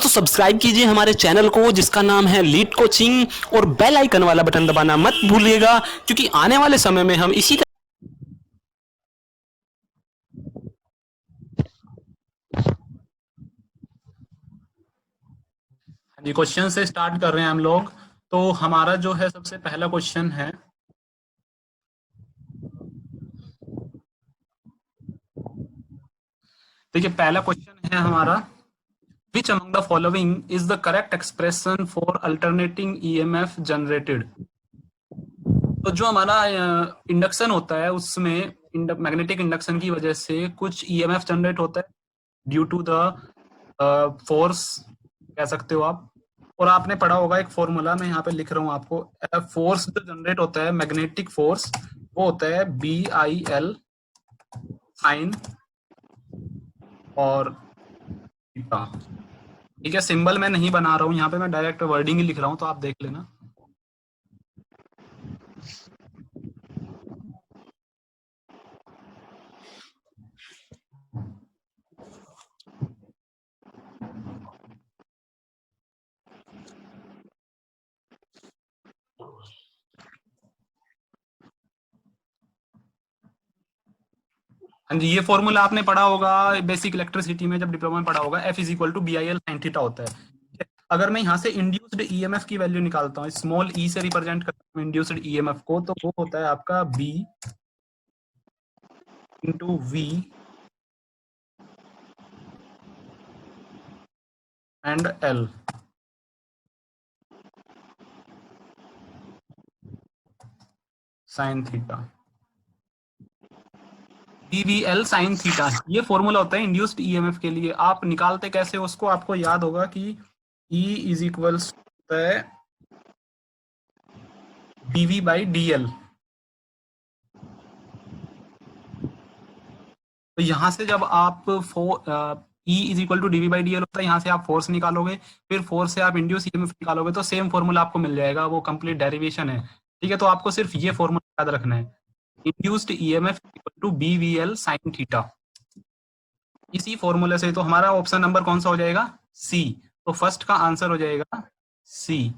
Subscribe कीजिए हमारे channel को जिसका नाम है लीड कोचिंग, और बेल आइकन वाला बटन दबाना मत भूलिएगा, क्योंकि आने वाले समय में हम इसी जी क्वेश्चन से स्टार्ट कर रहे हैं हम लोग। तो हमारा जो है सबसे पहला क्वेश्चन है, देखिए पहला क्वेश्चन है हमारा, which among the following is the correct expression for alternating EMF generated. तो जो हमारा इंडक्शन होता है उसमें मैग्नेटिक इंडक्शन की वजह से कुछ ईएमएफ जनरेट होता है ड्यू टू द फोर्स, कह सकते हो आप। और आपने पढ़ा होगा एक फॉर्मूला, मैं यहाँ पे लिख रहा हूँ आपको। फोर्स जो जनरेट होता है, मैग्नेटिक फोर्स, वो होता है BIL साइन और थीटा। ठीक है, सिंबल मैं नहीं बना रहा हूँ यहाँ पे, मैं डायरेक्ट वर्डिंग ही लिख रहा हूँ, तो आप देख लेना। हाँ जी, ये फॉर्मूला आपने पढ़ा होगा बेसिक इलेक्ट्रिसिटी में, जब डिप्लोमा में पढ़ा होगा। F is equal to BIL sine theta होता है। अगर मैं यहाँ से इंड्यूस्ड ईएमएफ की वैल्यू निकालता हूँ, स्मॉल ई से रिप्रेजेंट करता हूँ इंड्यूस्ड ईएमएफ को, तो वो होता है आपका B into V and L। Sine theta, BVL sine theta, ये फॉर्मूला होता है इंड्यूस्ड ईएमएफ के लिए। आप निकालते कैसे उसको, आपको याद होगा कि E इज इक्वल्स होता है DV बाई DL। तो यहां से जब आप E is equal to DV by D L होता है, यहाँ से आप फोर्स निकालोगे, फिर फोर्स से आप इंड्यूस ईएमएफ निकालोगे, तो सेम फॉर्मूला आपको मिल जाएगा, वो कंप्लीट डेरिवेशन है। ठीक है, तो आपको सिर्फ ये फॉर्मूला याद रखना है, induced EMF equal to BVL sine theta. इसी फॉर्मूले से तो हमारा ऑप्शन नंबर कौन सा हो जाएगा, सी। तो फर्स्ट का आंसर हो जाएगा सी।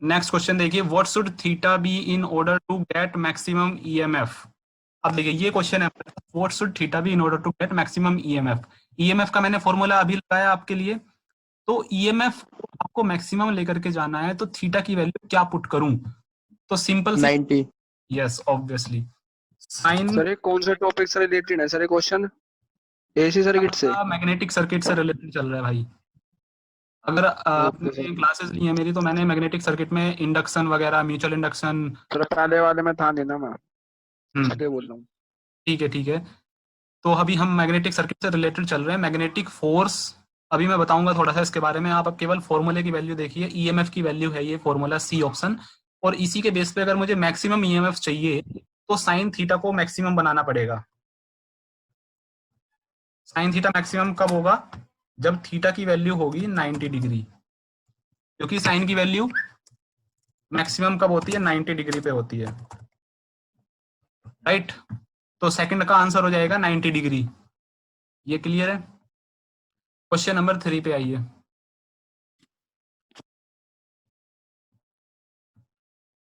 नेक्स्ट क्वेश्चन देखिए, what should theta be in order to get maximum EMF. अब देखिए ये क्वेश्चन है, what should theta be in order to get maximum EMF. EMF का मैंने फॉर्मूला अभी लगाया आपके लिए। तो ईएमएफ आपको मैक्सिमम लेकर के जाना है, तो थीटा की वैल्यू क्या पुट करूं, तो simple 90। Yes obviously sine. Sir ये कौन से टॉपिक से रिलेटेड है सर ये क्वेश्चन? एसी सर्किट से? मैग्नेटिक सर्किट से रिलेटेड चल रहा है भाई। अगर आपने क्लासेस ली है मेरी, तो मैंने मैग्नेटिक सर्किट में इंडक्शन वगैरह, म्यूचुअल इंडक्शन, सर पहले वाले में था नहीं ना, मैं इसलिए बोल रहा हूँ। ठीक है ठीक है। तो अभी हम मैग्नेटिक सर्किट से रिलेटेड चल रहे हैं। मैग्नेटिक फोर्स अभी मैं बताऊंगा थोड़ा सा इसके बारे में, आप अब केवल फॉर्मूले की वैल्यू देखिए। ईएमएफ की वैल्यू है ये फॉर्मूला, सी ऑप्शन। और इसी के बेस पे अगर मुझे मैक्सिमम ईएमएफ चाहिए, तो साइन थीटा को मैक्सिमम बनाना पड़ेगा। साइन थीटा मैक्सिमम कब होगा, जब थीटा की वैल्यू होगी 90 डिग्री, क्योंकि साइन की वैल्यू मैक्सिमम कब होती है, 90 डिग्री पे होती है, राइट। तो सेकंड का आंसर हो जाएगा 90 डिग्री। ये क्लियर है। क्वेश्चन नंबर 3 पे आइए।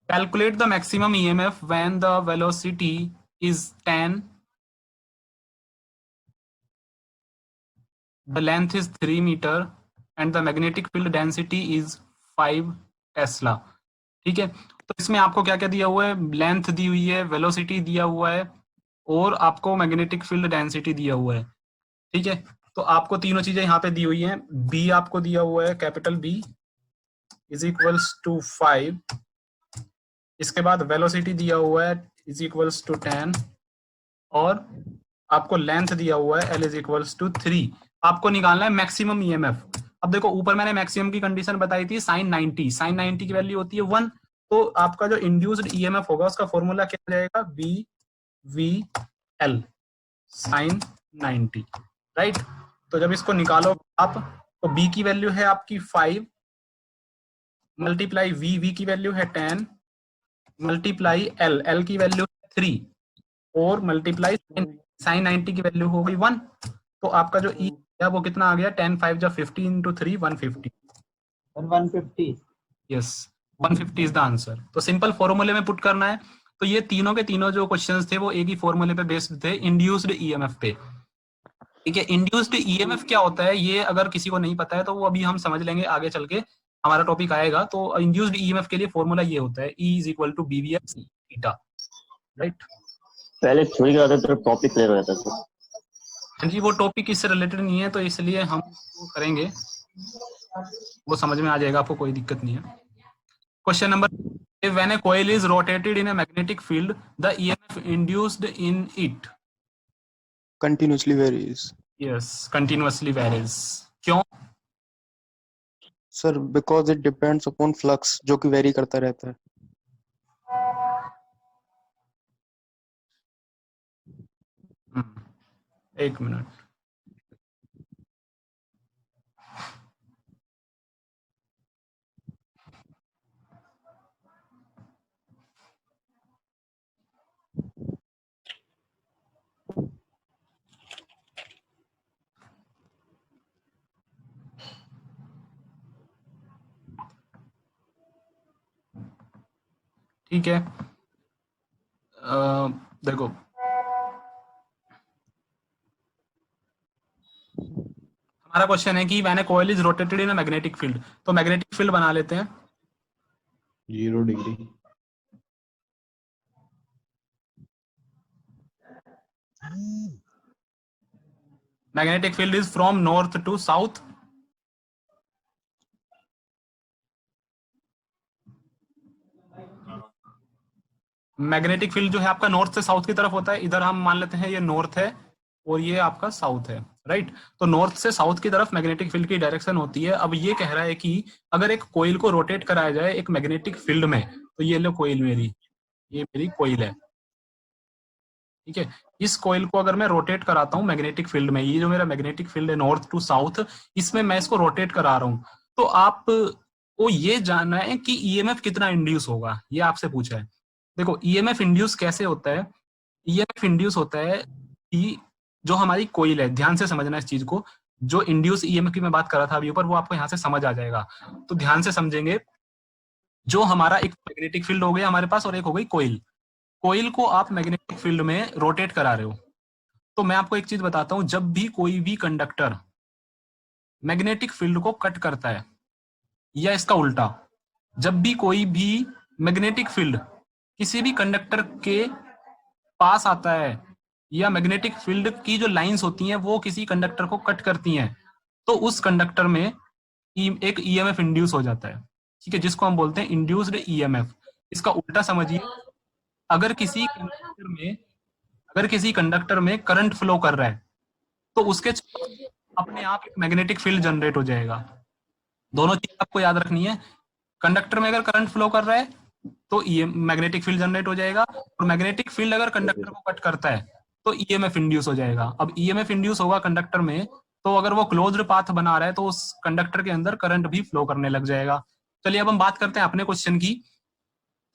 Calculate the maximum EMF when the velocity is 10, the length is 3 meter and the magnetic field density is 5 Tesla. ठीक है, तो इसमें आपको क्या क्या दिया हुआ है, लेंथ दी हुई है, वेलोसिटी दिया हुआ है, और आपको मैग्नेटिक फील्ड डेंसिटी दिया हुआ है। ठीक है, तो आपको तीनों चीजें यहाँ पे दी हुई हैं। बी आपको दिया हुआ है, capital B is equals to 5। इसके बाद वेलोसिटी दिया हुआ है इज इक्वल्स टू 10, और आपको लेंथ दिया हुआ है L इज इक्वल्स टू 3। आपको निकालना है मैक्सिमम ईएमएफ। अब देखो ऊपर मैंने मैक्सिमम की कंडीशन बताई थी साइन 90, साइन 90 की वैल्यू होती है 1। तो आपका जो इंड्यूस्ड ईएमएफ होगा उसका फॉर्मूला क्या हो जाएगा, BVL साइन 90, राइट। तो जब इसको निकालो आप, तो B की वैल्यू है आपकी 5 मल्टीप्लाई V की वैल्यू है 10 मल्टीप्लाई L की वैल्यू है 3। और मल्टीप्लाई साइन 90 की वैल्यू हो गई 1, तो आपका जो ई है वो कितना आ गया 10 5 जा 50 into 3 150। 150। Yes 150 is the answer. तो सिंपल फॉर्मूले में पुट करना है। तो ये तीनों के तीनों जो क्वेश्चंस थे वो एक ही फॉर्मूले पे बेस्ड थे, इंड्यूस्ड ईएमएफ पे। ठीक है, इंड्यूस्ड ईएमएफ क्या होता है ये अगर किसी को नहीं पता है तो वो अभी हम समझ लेंगे आगे चल के, हमारा टॉपिक आएगा। तो इंड्यूस्ड ईएमएफ के लिए फॉर्मूला ये होता है E is equal to BVS theta, right. पहले थ्योरी कराते तो टॉपिक क्लियर हो जाता था। हाँ जी, वो टॉपिक इससे रिलेटेड नहीं है तो इसलिए हम वो करेंगे, वो समझ में आ जाएगा आपको, कोई दिक्कत नहीं है। Question number, when a coil is rotated in a magnetic field the EMF induced in it continuously varies. Yes continuously varies. क्यों? Sir, because it depends upon flux जो कि vary करता रहता है. एक मिनट, ठीक है। देखो हमारा क्वेश्चन है कि when a coil is rotated in a magnetic field, तो मैग्नेटिक फील्ड बना लेते हैं 0 degree. Magnetic field is from north to south. Magnetic field जो है आपका नॉर्थ से साउथ की तरफ होता है। इधर हम मान लेते हैं ये नॉर्थ है और ये आपका साउथ है, राइट। तो नॉर्थ से साउथ की तरफ मैग्नेटिक फील्ड की डायरेक्शन होती है। अब ये कह रहा है कि अगर एक कोइल को रोटेट कराया जाए एक मैग्नेटिक फील्ड में, तो ये लो कोइल मेरी, ये मेरी कोइल है, ठीक है। इस कोइल को अगर मैं रोटेट कराता हूँ मैग्नेटिक फील्ड में, ये जो मेरा मैग्नेटिक फील्ड है नॉर्थ टू साउथ, इसमें मैं इसको रोटेट करा रहा हूँ, तो आप को ये जानना है कि ईएमएफ कितना इंड्यूस होगा, ये आपसे पूछा है। देखो ईएमएफ इंड्यूस कैसे होता है, ईएमएफ इंड्यूस होता है कि जो हमारी कोइल है, ध्यान से समझना इस चीज को, जो इंड्यूस ईएमएफ की मैं बात कर रहा था अभी ऊपर, वो आपको यहाँ से समझ आ जाएगा। तो ध्यान से समझेंगे, जो हमारा एक मैग्नेटिक फील्ड हो गया हमारे पास और एक हो गई कोइल। कोइल को आप मैग्नेटिक फील्ड में रोटेट करा रहे हो, तो मैं आपको एक चीज बताता हूं, जब भी कोई भी कंडक्टर मैग्नेटिक फील्ड को कट करता है या इसका उल्टा, जब भी कोई भी मैग्नेटिक फील्ड किसी भी कंडक्टर के पास आता है या मैग्नेटिक फील्ड की जो लाइंस होती हैं वो किसी कंडक्टर को कट करती हैं, तो उस कंडक्टर में एक ईएमएफ इंड्यूस हो जाता है, ठीक है, जिसको हम बोलते हैं इंड्यूस्ड ईएमएफ। इसका उल्टा समझिए, अगर किसी कंडक्टर में करंट फ्लो कर रहा है तो उसके अपने आप एक मैग्नेटिक फील्ड जनरेट हो जाएगा। दोनों चीज आपको याद रखनी है, कंडक्टर में अगर करंट फ्लो कर रहा है तो ये मैग्नेटिक फील्ड जनरेट हो जाएगा, और मैग्नेटिक फील्ड अगर कंडक्टर को कट करता है तो ईएमएफ इंड्यूस हो जाएगा। अब ईएमएफ इंड्यूस होगा कंडक्टर में, तो अगर वो क्लोज्ड पाथ बना रहा है तो उस कंडक्टर के अंदर करंट भी फ्लो करने लग जाएगा। चलिए अब हम बात करते हैं अपने क्वेश्चन की।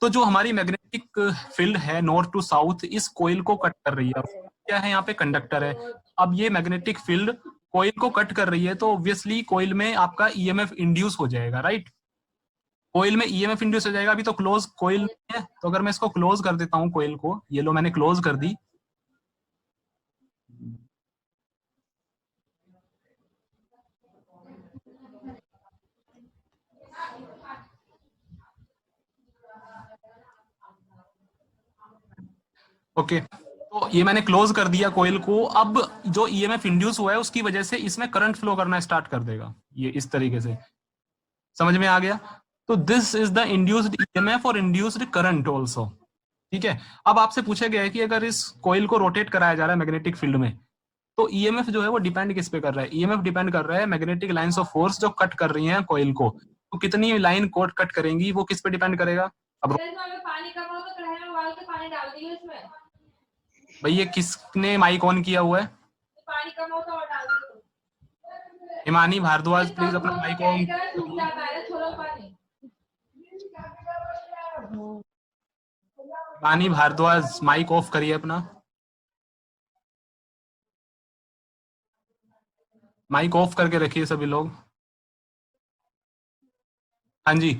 तो जो हमारी मैग्नेटिक फील्ड है नॉर्थ टू साउथ इस कोइल को कट कर रही है, क्या है यहाँ पे कंडक्टर है। अब ये मैग्नेटिक फील्ड कोइल को कट कर रही है तो ऑब्वियसली कोइल में आपका ईएमएफ इंड्यूस हो जाएगा, राइट। कोइल में ईएमएफ इंड्यूस हो जाएगा। अभी तो क्लोज कोइल है, तो अगर मैं इसको क्लोज कर देता हूँ कोइल को, ये लो मैंने क्लोज कर दी, ओके तो ये मैंने क्लोज कर दिया कोइल को। अब जो ईएमएफ इंड्यूस हुआ है उसकी वजह से इसमें करंट फ्लो करना स्टार्ट कर देगा, ये इस तरीके से, समझ में आ गया। तो this is the induced EMF और इंड्यूस्ड करंट ऑल्सो, ठीक है। अब आपसे पूछा गया है कि अगर इस कोइल को रोटेट कराया जा रहा है मैग्नेटिक फील्ड में, तो ईएमएफ जो है वो डिपेंड किस पे कर रहा है, ईएमएफ डिपेंड कर रहा है मैग्नेटिक लाइंस ऑफ फोर्स जो कट कर रही हैं कोइल को। तो कितनी लाइन कोट कट करेंगी वो किस पे डिपेंड करेगा। अब पानी कम हो तो कढ़ाई में उबाल के पानी डाल दिए उसमें। भाई ये किसने माइक ऑन किया हुआ है, पानी कम हो तो और डाल दो। हिमानी भारद्वाज प्लीज अपना माइक ऑन। सूख जाता है छोड़ो पानी। हिमानी भारद्वाज माइक ऑफ करिए अपना। माइक ऑफ करके रखिए सभी लोग। हाँ जी,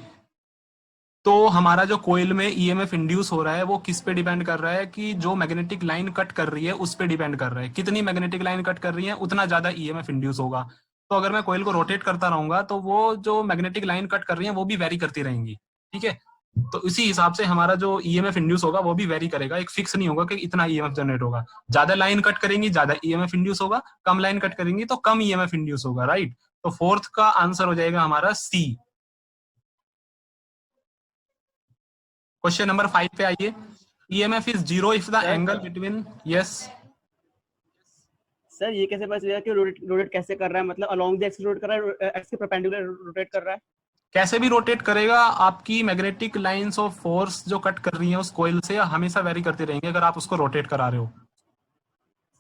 तो हमारा जो कोयल में ईएमएफ इंड्यूस हो रहा है वो किस पे डिपेंड कर रहा है कि जो मैग्नेटिक लाइन कट कर रही है उस पे डिपेंड कर रहा है। कितनी मैग्नेटिक लाइन कट कर रही है उतना ज्यादा ईएमएफ इंड्यूस होगा। तो अगर मैं कोयल को रोटेट करता रहूंगा तो वो जो मैग्नेटिक लाइन कट कर रही है वो भी वेरी करती रहेंगी। ठीक है, तो इसी हिसाब से हमारा जो ईएमएफ इंड्यूस होगा वो भी वेरी करेगा, एक फिक्स नहीं होगा कि इतना ईएमएफ जनरेट होगा। ज्यादा लाइन कट करेंगी ज्यादा ईएमएफ इंड्यूस होगा, कम लाइन कट करेंगी तो कम ईएमएफ इंड्यूस होगा। राइट, तो फोर्थ का आंसर हो जाएगा हमारा सी। क्वेश्चन नंबर 5 पे आइए। EMF is zero if the angle between, yes sir ये कैसे पता चलेगा कि रोटेट कैसे कर रहा है, मतलब अलोंग द एक्सिस रोटेट कर रहा है, एक्सिस के परपेंडिकुलर रोटेट कर रहा है? कैसे भी रोटेट करेगा, आपकी मैग्नेटिक लाइंस ऑफ फोर्स जो कट कर रही हैं उस कोयल से हमेशा वेरी करती रहेंगी अगर आप उसको रोटेट करा रहे हो।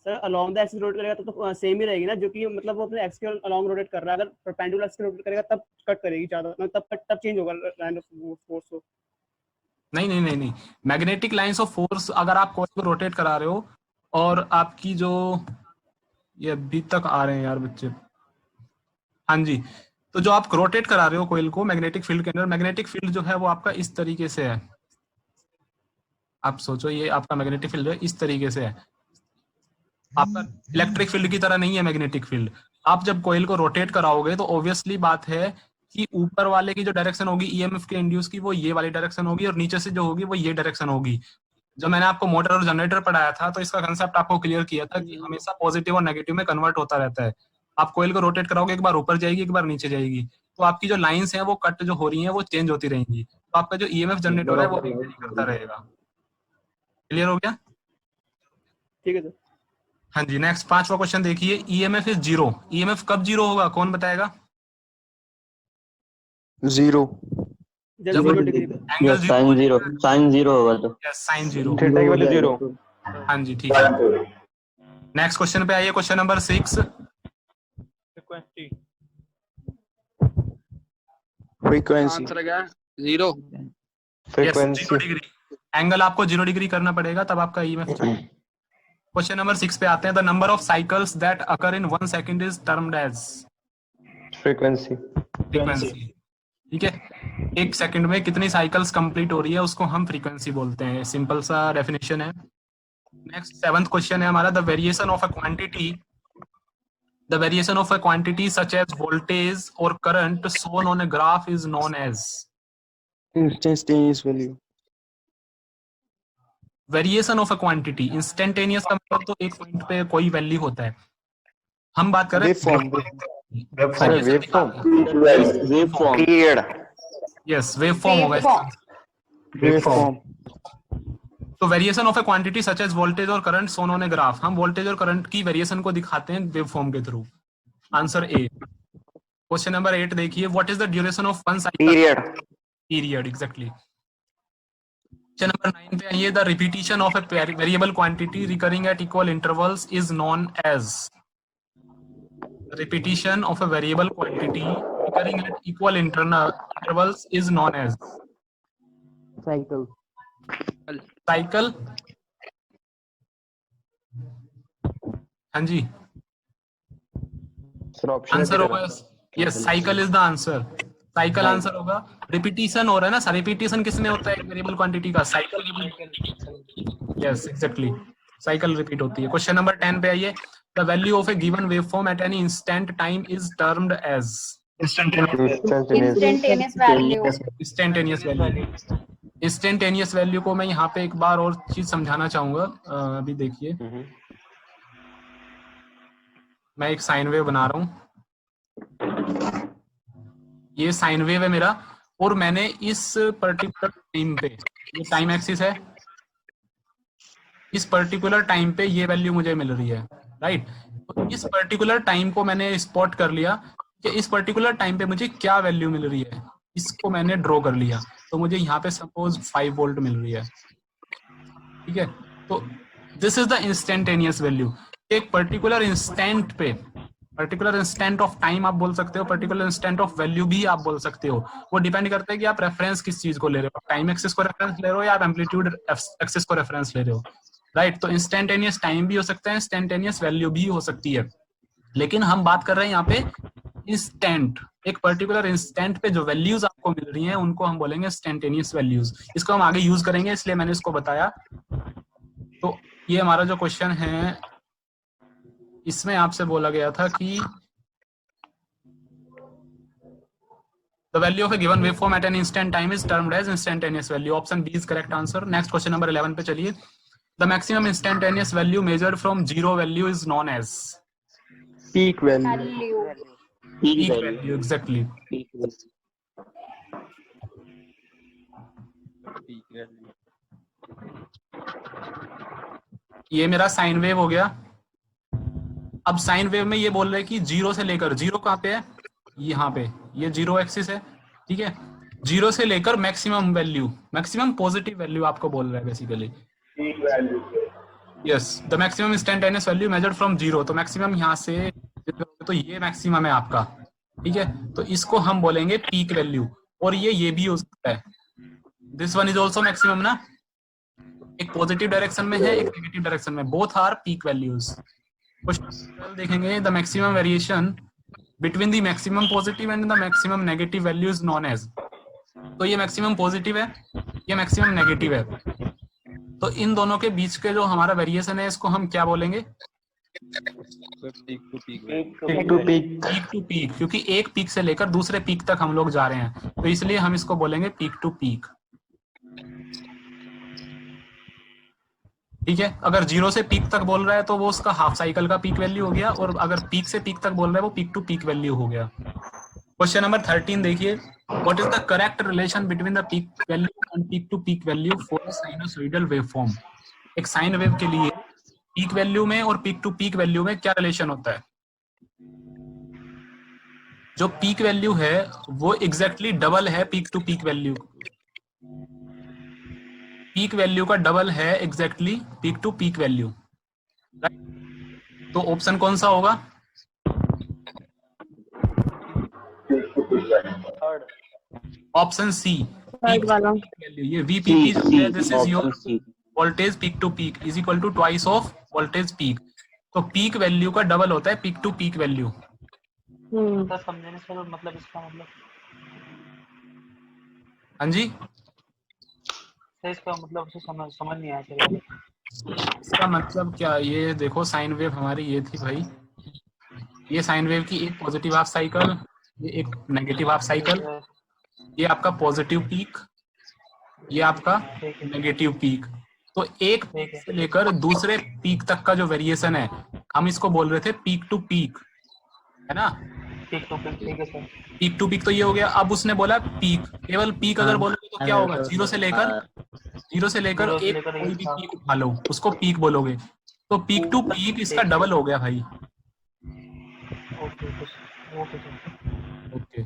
Sir along the axis rotate करेगा तो सेम ही रहेगी ना, जो कि मतलब वो अपने एक्सिस के अलोंग रोटेट कर रहा है। अगर परपेंडिकुलर एक्सिस रोटेट करेगा तब कट करेगी ज्यादा, तब चेंज होगा लाइन ऑफ फोर्स। तो नहीं, मैग्नेटिक लाइंस ऑफ फोर्स अगर आप कोयल को रोटेट करा रहे हो और आपकी जो, ये अभी तक आ रहे हैं यार बच्चे, हाँ जी, तो जो आप रोटेट करा रहे हो कोयल को मैग्नेटिक फील्ड के अंदर, मैग्नेटिक फील्ड जो है वो आपका इस तरीके से है। आप सोचो ये आपका मैग्नेटिक फील्ड है, इस तरीके से है। आपका इलेक्ट्रिक फील्ड की तरह नहीं है मैग्नेटिक फील्ड। आप जब कोयल को रोटेट कराओगे तो ऑब्वियसली बात है कि ऊपर वाले की जो डायरेक्शन होगी ईएमएफ के इंड्यूस की वो ये वाली डायरेक्शन होगी और नीचे से जो होगी वो ये डायरेक्शन होगी। जब मैंने आपको मोटर और जनरेटर पढ़ाया था तो इसका कंसेप्ट आपको क्लियर किया था कि हमेशा पॉजिटिव और नेगेटिव में कन्वर्ट होता रहता है। आप कोयल को रोटेट कराओगे एक बार ऊपर जाएगी एक बार नीचे जाएगी, तो आपकी जो लाइंस हैं वो कट जो हो रही हैं वो चेंज होती रहेंगी, तो आपका जो ईएमएफ जनरेट हो रहा है वो भी वेरी करता रहेगा। क्लियर हो गया? ठीक है सर। हाँ जी, नेक्स्ट 5वां क्वेश्चन देखिए। ईएमएफ इज जीरो, ईएमएफ कब जीरो होगा कौन बताएगा? जीरो। जब 0 डिग्री पे एंगल जीरो, साइन जीरो होगा तो साइन जीरो। थीटा की वैल्यू जीरो। हाँ जी ठीक है। नेक्स्ट क्वेश्चन पे आइए, क्वेश्चन नंबर 6। फ्रीक्वेंसी। आंसर क्या है? 0। फ्रीक्वेंसी। 0 डिग्री, एंगल आपको 0 डिग्री करना पड़ेगा तब आपका ईएमएफ। क्वेश्चन नंबर 6 पे आते हैं। The number of cycles that occur in 1 second is termed as frequency. Frequency. ठीक है, 1 सेकंड में कितनी साइकिल्स कंप्लीट हो रही है उसको हम फ्रीक्वेंसी बोलते हैं। सिंपल सा डेफिनेशन है। नेक्स्ट 7th क्वेश्चन है हमारा। The variation of a quantity, the variation of a quantity such as voltage और current shown on a graph is known as instantaneous value. Variation of a quantity, instantaneous का मतलब तो एक point पे कोई value होता है। हम बात कर रहे हैं wave form yes wave form होगा इसका। वेवफॉर्म। तो variation of a quantity such as voltage और current shown on a graph, हम वोल्टेज और करंट की वेरिएशन को दिखाते हैं वेव फॉर्म के through. Answer A. Question number 8 देखिए। What is the duration of one cycle? Period exactly. Question number 9 पे आइए। The repetition of a variable quantity recurring at equal intervals is known as, repetition of a variable quantity recurring at equal intervals is known as cycle। हाँ जी, answer होगा yes, cycle is the answer. Cycle answer होगा। Repetition हो रहा है ना, repetition किसमें होता है वेरिएबल क्वांटिटी का? Cycle. Yes exactly, cycle repeat होती है। क्वेश्चन नंबर 10 पे आइए। The value of a given waveform at any instant time is termed as Instantaneous value. instantaneous value। Instantaneous value को मैं यहाँ पे एक बार और चीज समझाना चाहूंगा। अभी देखिए, मैं एक साइन वेव बना रहा हूँ। ये साइन वेव है मेरा और मैंने इस पर्टिकुलर टाइम पे, ये टाइम एक्सिस है, इस पर्टिकुलर टाइम पे ये वैल्यू मुझे मिल रही है। राइट, तो इस पर्टिकुलर टाइम को मैंने स्पॉट कर लिया कि इस पर्टिकुलर टाइम पे मुझे क्या वैल्यू मिल रही है, इसको मैंने ड्रॉ कर लिया। तो मुझे यहाँ पे सपोज 5 वोल्ट मिल रही है। ठीक है, तो this is the instantaneous value. एक पर्टिकुलर इंस्टेंट पे, पर्टिकुलर इंस्टेंट ऑफ टाइम आप बोल सकते हो, पर्टिकुलर इंस्टेंट ऑफ वैल्यू भी आप बोल सकते हो। वो डिपेंड करता है कि आप रेफरेंस किस चीज को ले रहे हो, टाइम एक्सिस को रेफरेंस ले रहे हो या आप एम्पलीट्यूड एक्सिस को रेफरेंस ले रहे हो। राइट, तो इंस्टेंटेनियस टाइम भी हो सकता है, इंस्टेंटेनियस वैल्यू भी हो सकती है। लेकिन हम बात कर रहे हैं यहाँ पे इंस्टेंट, एक पर्टिकुलर इंस्टेंट पे जो वैल्यूज आपको मिल रही हैं उनको हम बोलेंगे इंस्टेंटेनियस वैल्यूज। इसको हम आगे यूज करेंगे, इसलिए मैंने इसको बताया। तो ये हमारा जो क्वेश्चन है, इसमें आपसे बोला गया था कि the value of a given waveform at an instant time is termed as instantaneous value. Option B is correct answer. Next question number 11 पे चलिए। The maximum instantaneous value measured from zero value is known as peak value. Value. peak value. Exactly. Peak value. ये मेरा sine wave हो गया। अब sine wave में ये बोल रहे हैं कि जीरो से लेकर, जीरो कहाँ पे है, यहाँ पे, ये जीरो एक्सिस है, ठीक है। जीरो से लेकर maximum value, maximum positive value आपको बोल रहा है basically. Yes, the maximum instantaneous value measured from zero. तो मैक्सिमम यहाँ से, तो ये मैक्सिमम है आपका, ठीक है। तो इसको हम बोलेंगे पीक वैल्यू। और ये भी हो सकता है, this one is also maximum ना, एक पॉजिटिव डायरेक्शन में है, एक नेगेटिव डायरेक्शन में, both are peak values. Question देखेंगे, the maximum variation between the maximum positive and the maximum negative value is known as. तो ये मैक्सिमम पॉजिटिव है, ये मैक्सिमम नेगेटिव है, तो इन दोनों के बीच के जो हमारा वेरिएशन है इसको हम क्या बोलेंगे, peak to peak. Peak to peak, क्योंकि एक पीक से लेकर दूसरे पीक तक हम लोग जा रहे हैं, तो इसलिए हम इसको बोलेंगे पीक टू पीक, ठीक है। अगर जीरो से पीक तक बोल रहा है तो वो उसका हाफ साइकिल का पीक वैल्यू हो गया, और अगर पीक से पीक तक बोल रहा है वो पीक टू पीक वैल्यू हो गया। क्वेश्चन नंबर 13 देखिए, what is the correct relation between the peak value and peak to peak value for a sinusoidal waveform. एक साइन वेव के लिए पीक वैल्यू में और पीक टू पीक वैल्यू में क्या रिलेशन होता है। जो पीक वैल्यू है वो एग्जैक्टली डबल है peak to peak value, peak value का डबल है exactly peak to peak value. तो ऑप्शन कौन सा होगा, ऑप्शन सी, पीक वाला। वैल्यू। ये वीपीपी जो है, this is your Option C. Voltage peak to peak is equal to twice of voltage peak. तो पीक वैल्यू का डबल होता है पीक टू पीक वैल्यू। समझने से मतलब इसका मतलब, हाँ जी, सर इसका मतलब उसे समझ नहीं आया सर। इसका मतलब क्या, ये देखो साइन वेव हमारी ये थी भाई, ये साइन वेव की एक पॉजिटिव हाफ साइकिल, ये एक नेगेटिव हाफ साइकिल, ये आपका पॉजिटिव पीक, ये आपका नेगेटिव पीक। तो एक पीक से लेकर दूसरे पीक तक का जो वेरिएशन है हम इसको बोल रहे थे पीक टू पीक, है ना। पीक टू पीक, ठीक है सर। पीक टू पीक तो ये हो गया। अब उसने बोला पीक, केवल पीक अगर बोलोगे तो क्या होगा, जीरो से लेकर एक कोई भी पीक उठा लो उसको पीक बोलोगे, तो पीक टू पीक इसका डबल हो गया भाई। Okay sir. ओके,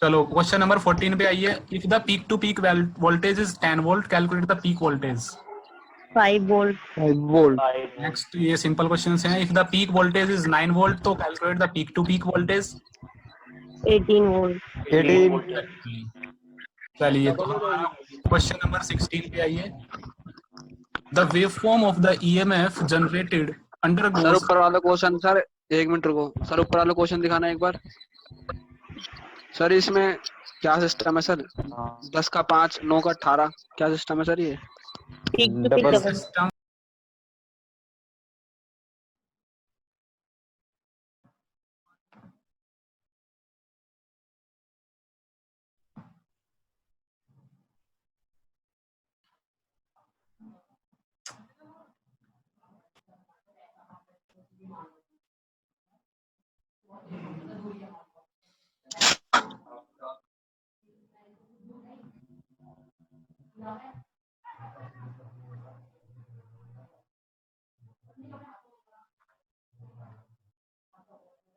चलो क्वेश्चन नंबर 14 पे आइए। If the peak to peak voltage is 10 volt, calculate the peak voltage. 5 volt. 5 volt. Next, ये सिंपल क्वेश्चंस हैं। If the peak voltage is 9 volt, तो calculate the peak to peak voltage. 18 volt. 18. चलिए, तो हमारा question number 16 पे आइए। The waveform of the EMF generated under sir ऊपर वाला क्वेश्चन, सर 1 मिनट रुको, सर ऊपर वाला क्वेश्चन दिखाना एक बार। सर इसमें क्या सिस्टम है सर, 10 का 5, 9 का 18, क्या सिस्टम है सर ये? Peak to peak double. System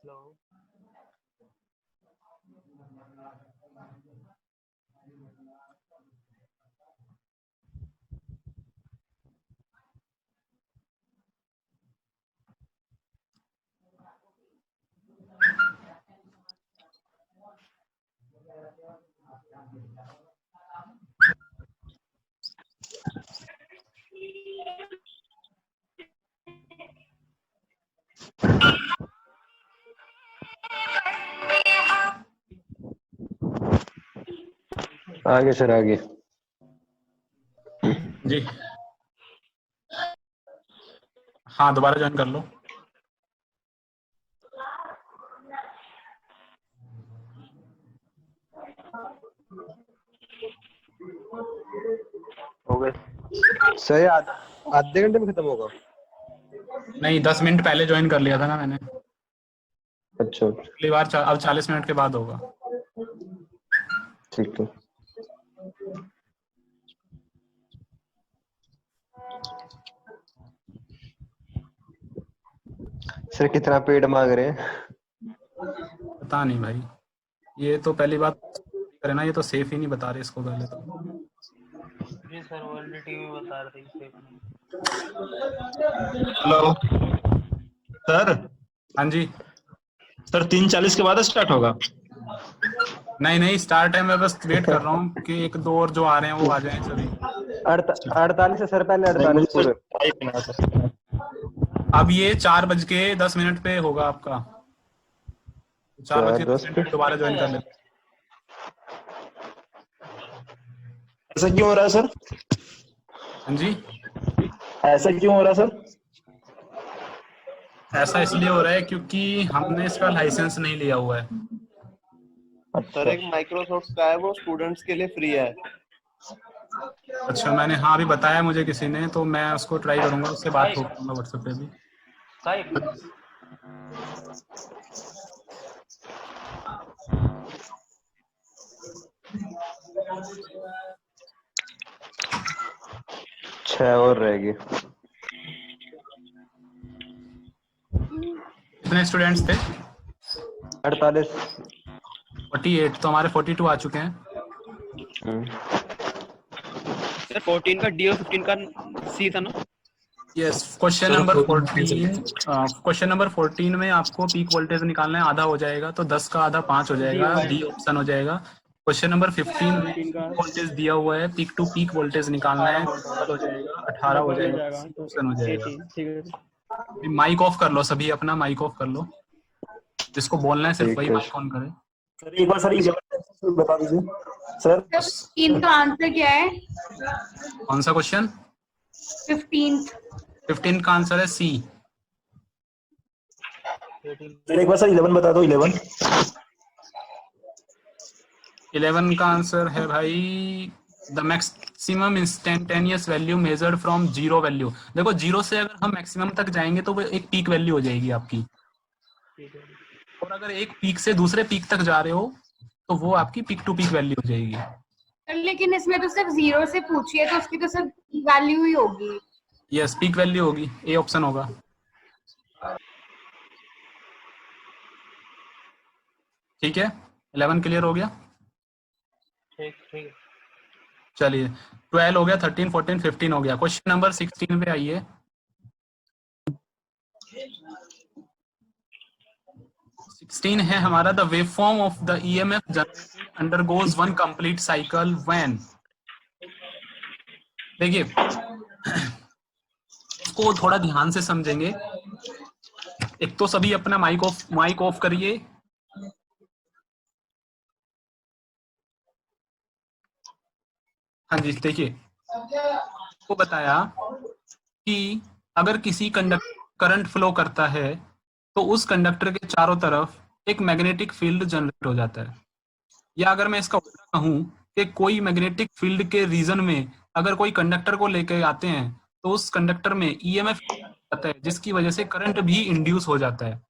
hello. आगे सर आगे। जी हाँ, दोबारा ज्वाइन कर लो। हो गए सर, ये आधे घंटे में खत्म होगा? नहीं, 10 मिनट पहले ज्वाइन कर लिया था ना मैंने। अच्छा अगली बार अब 40 मिनट के बाद होगा। ठीक है। सर कितना पेड मांग रहे हैं? पता नहीं भाई, ये तो पहली बात करे ना, ये तो सेफ ही नहीं बता रहे इसको पहले तो। जी सर, वो ऑलरेडी में बता रही थी। Hello sir. हाँ जी। सर 3:40 के बाद स्टार्ट होगा? नहीं, स्टार्ट है, मैं बस वेट कर रहा हूँ कि एक दो और जो आ रहे हैं वो आ जाएं सभी। 48 है सर, पहले 48 पूरे। अब ये 4:10 पे होगा आपका। 4:10 दोबारा ज्वाइन कर लेते। ऐसा क्यों हो रहा है सर? हाँ जी, ऐसा क्यों हो रहा है सर? ऐसा इसलिए हो रहा है क्योंकि हमने इसका लाइसेंस नहीं लिया हुआ है। सर एक माइक्रोसॉफ्ट का है, वो स्टूडेंट्स के लिए फ्री है। अच्छा, मैंने हाँ अभी बताया मुझे किसी ने, तो मैं उसको ट्राई करूंगा, उससे बात हो करूंगा व्हाट्सएप पे भी। छह और रहेगी। कितने स्टूडेंट्स थे? 48। 48, तो हमारे 42 आ चुके हैं। सर 14 का डी और 15 का सी था ना? यस, क्वेश्चन नंबर 14 में आपको पीक वोल्टेज निकालना है, आधा हो जाएगा तो 10 का आधा 5 हो जाएगा, डी ऑप्शन हो जाएगा। क्वेश्चन नंबर 15 में वोल्टेज दिया हुआ है, पीक टू पीक वोल्टेज निकालना है, हो जाएगा 18 हो जाएगा, ऑप्शन हो जाएगा। ठीक है। माइक ऑफ कर लो सभी, अपना माइक ऑफ कर लो, जिसको बोलना है सिर्फ वही माइक ऑन करे। सर एक बार सर ये बता दीजिए सर। 15 का आंसर क्या है? कौन सा क्वेश्चन? 15 का आंसर है सी। सर एक बार सर 11 बता दो। 11 का आंसर है भाई, the maximum instantaneous value measured from zero value. देखो, जीरो से अगर हम मैक्सिमम तक जाएंगे तो वो एक पीक वैल्यू हो जाएगी आपकी, और अगर एक पीक से दूसरे पीक तक जा रहे हो तो वो आपकी पीक टू पीक वैल्यू हो जाएगी। लेकिन इसमें तो सिर्फ 0 से पूछी है, तो उसकी तो सिर्फ वैल्यू ही होगी। यस, पीक वैल्यू होगी, ए ऑप्शन होगा। ठीक है, 11 क्लियर हो गया। ठीक। चलिए, 12 हो गया, 13, 14, 15 हो गया। क्वेश्चन नंबर 16 पे आइए। 16 है हमारा, the waveform of the EMF generated undergoes one complete cycle when. देखिए, इसको थोड़ा ध्यान से समझेंगे। एक तो सभी अपना माइक ऑफ करिए। हाँ जी, देखिए, को बताया कि अगर किसी कंडक्टर करंट फ्लो करता है तो उस कंडक्टर के चारों तरफ एक मैग्नेटिक फील्ड जनरेट हो जाता है। या अगर मैं इसका उल्टा कहूं कि कोई मैग्नेटिक फील्ड के रीजन में अगर कोई कंडक्टर को लेके आते हैं तो उस कंडक्टर में ईएमएफ आता है, जिसकी वजह से करंट भी इंड्यूस हो जाता है।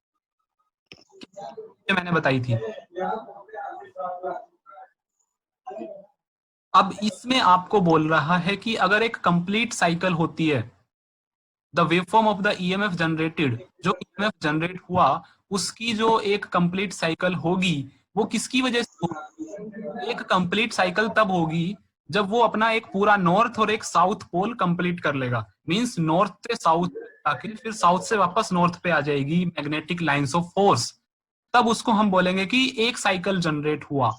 ये मैंने बताई थी। अब इसमें आपको बोल रहा है कि अगर एक कंप्लीट साइकिल होती है, the waveform of the EMF generated, जो ईएमएफ जनरेट हुआ उसकी जो एक कंप्लीट साइकिल होगी वो किसकी वजह से होगी? एक कंप्लीट साइकिल तब होगी जब वो अपना एक पूरा नॉर्थ और एक साउथ पोल कंप्लीट कर लेगा। मींस नॉर्थ से साउथ आके फिर साउथ से वापस नॉर्थ पे आ जाएगी मैग्नेटिक लाइंस ऑफ फोर्स, तब उसको हम बोलेंगे कि एक साइकिल जनरेट हुआ।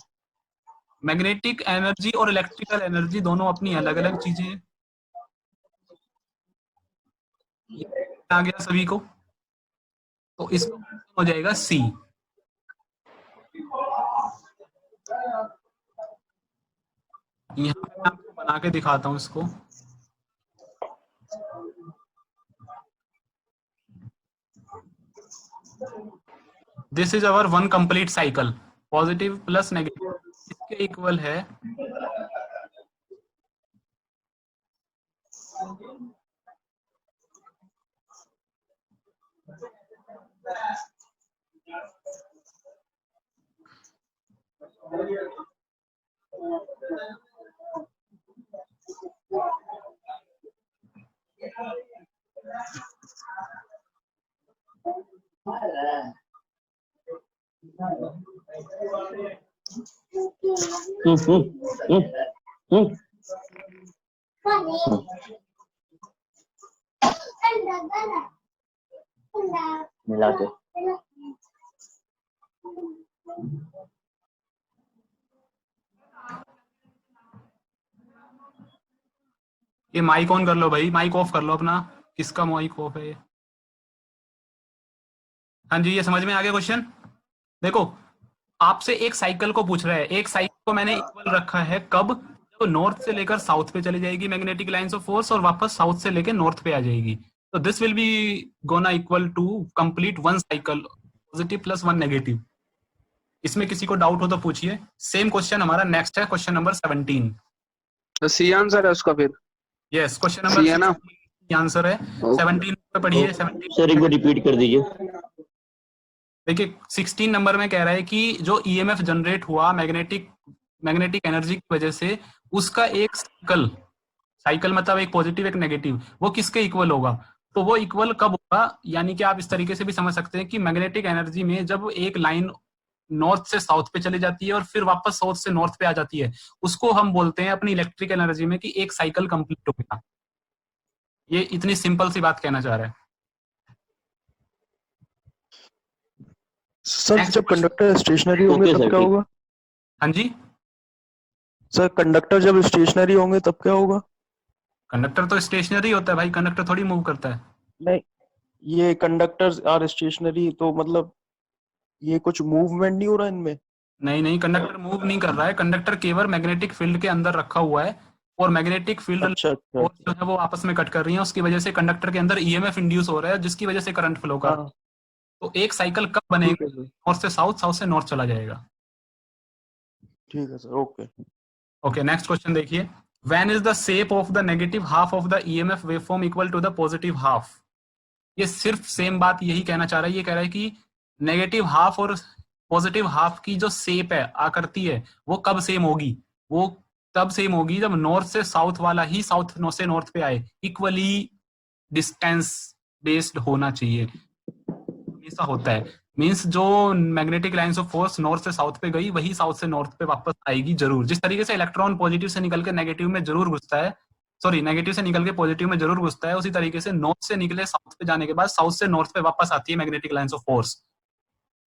मैग्नेटिक एनर्जी और इलेक्ट्रिकल एनर्जी दोनों अपनी अलग अलग चीजें हैं। आ गया सभी को? तो इसमें हो जाएगा सी। यहाँ पे मैं आपको बना के दिखाता हूँ इसको। This is our one complete cycle, positive plus negative इसके इक्वल है मिला के ये माइक ऑन कर लो भाई, माइक ऑफ कर लो अपना, किसका माइक ऑफ है ये? हाँ जी, ये समझ में आ गया क्वेश्चन। देखो आपसे एक साइकिल को पूछ रहा है, एक साइकिल को मैंने इक्वल रखा है कब, जब नॉर्थ से लेकर साउथ पे चली जाएगी मैग्नेटिक लाइंस ऑफ फोर्स और वापस साउथ से लेकर नॉर्थ पे आ जाएगी। तो this will be gonna equal to complete one cycle, positive plus one negative. इसमें किसी को डाउट हो तो पूछिए। सेम क्वेश्चन हमारा नेक्स्ट है, क्वेश्चन नंबर 17। तो सी आंसर है उसका फिर? यस, क्वेश्चन सी है नंबर ना? आंसर है। 17 पे पढ़िए। 17 सर एक बार रिपीट कर दीजिए। देखिए 16 नंबर में कह रहा है कि जो ईएमएफ जनरेट हुआ मैग्नेटिक एनर्जी की वजह से, उसका एक साइकिल मतलब एक पॉजिटिव एक नेगेटिव, वो किसके इक्वल होगा? तो वो इक्वल कब होगा, यानी कि आप इस तरीके से भी समझ सकते हैं कि मैग्नेटिक एनर्जी में जब एक लाइन नॉर्थ से साउथ पे चली जाती है और फिर वापस साउथ से नॉर्थ पे आ जाती है, उसको हम बोलते हैं अपनी इलेक्ट्रिक एनर्जी में कि एक साइकिल कंप्लीट हो गया। ये इतनी सिंपल सी बात कहना चाह रहा है। सर Next जब कंडक्टर स्टेशनरी होंगे Okay, तब sir, क्या ठीक। होगा? हाँ जी, सर कंडक्टर जब स्टेशनरी होंगे तब क्या होगा? कंडक्टर तो स्टेशनरी होता है भाई, कंडक्टर थोड़ी मूव करता है। नहीं, ये कंडक्टर्स आर स्टेशनरी, तो मतलब ये कुछ मूवमेंट नहीं हो रहा इनमें? नहीं, कंडक्टर मूव नहीं कर रहा है, कंडक्टर केवल मैग्नेटिक फील्ड के अंदर रखा हुआ है और मैग्नेटिक फील्ड अच्छा अच्छा और जो है वो आपस में कट कर रही है, उसकी वजह से कंडक्टर के अंदर ईएमएफ इंड्यूस हो रहा है जिसकी वजह से करंट फ्लो कर रहा है। हाँ तो एक साइकिल कब ठीक बनेगा? है सर, नॉर्थ से साउथ, साउथ से नॉर्थ चला जाएगा। ठीक है sir, okay. Okay, next question देखिए। When is the shape of the negative half of the EMF waveform equal to the positive half? ये सिर्फ सेम बात यही कहना चाह रहा है, ये कह रहा है कि नेगेटिव हाफ और पॉजिटिव हाफ की जो शेप है, आकृति है, वो कब सेम होगी? वो तब सेम होगी जब नॉर्थ से साउथ वाला ही साउथ से नॉर्थ पे आए, इक्वली डिस्टेंस बेस्ड होना चाहिए। हमेशा होता है, मींस जो magnetic lines of force north से साउथ पे गई, वही साउथ से नॉर्थ पे वापस आएगी जरूर। जिस तरीके से इलेक्ट्रॉन पॉजिटिव से निकल के नेगेटिव में जरूर घुसता है, सॉरी नेगेटिव से निकल के पॉजिटिव में जरूर घुसता है, उसी तरीके से नॉर्थ से निकले साउथ पे जाने के बाद साउथ से नॉर्थ पे वापस आती है मैग्नेटिक लाइंस ऑफ फोर्स।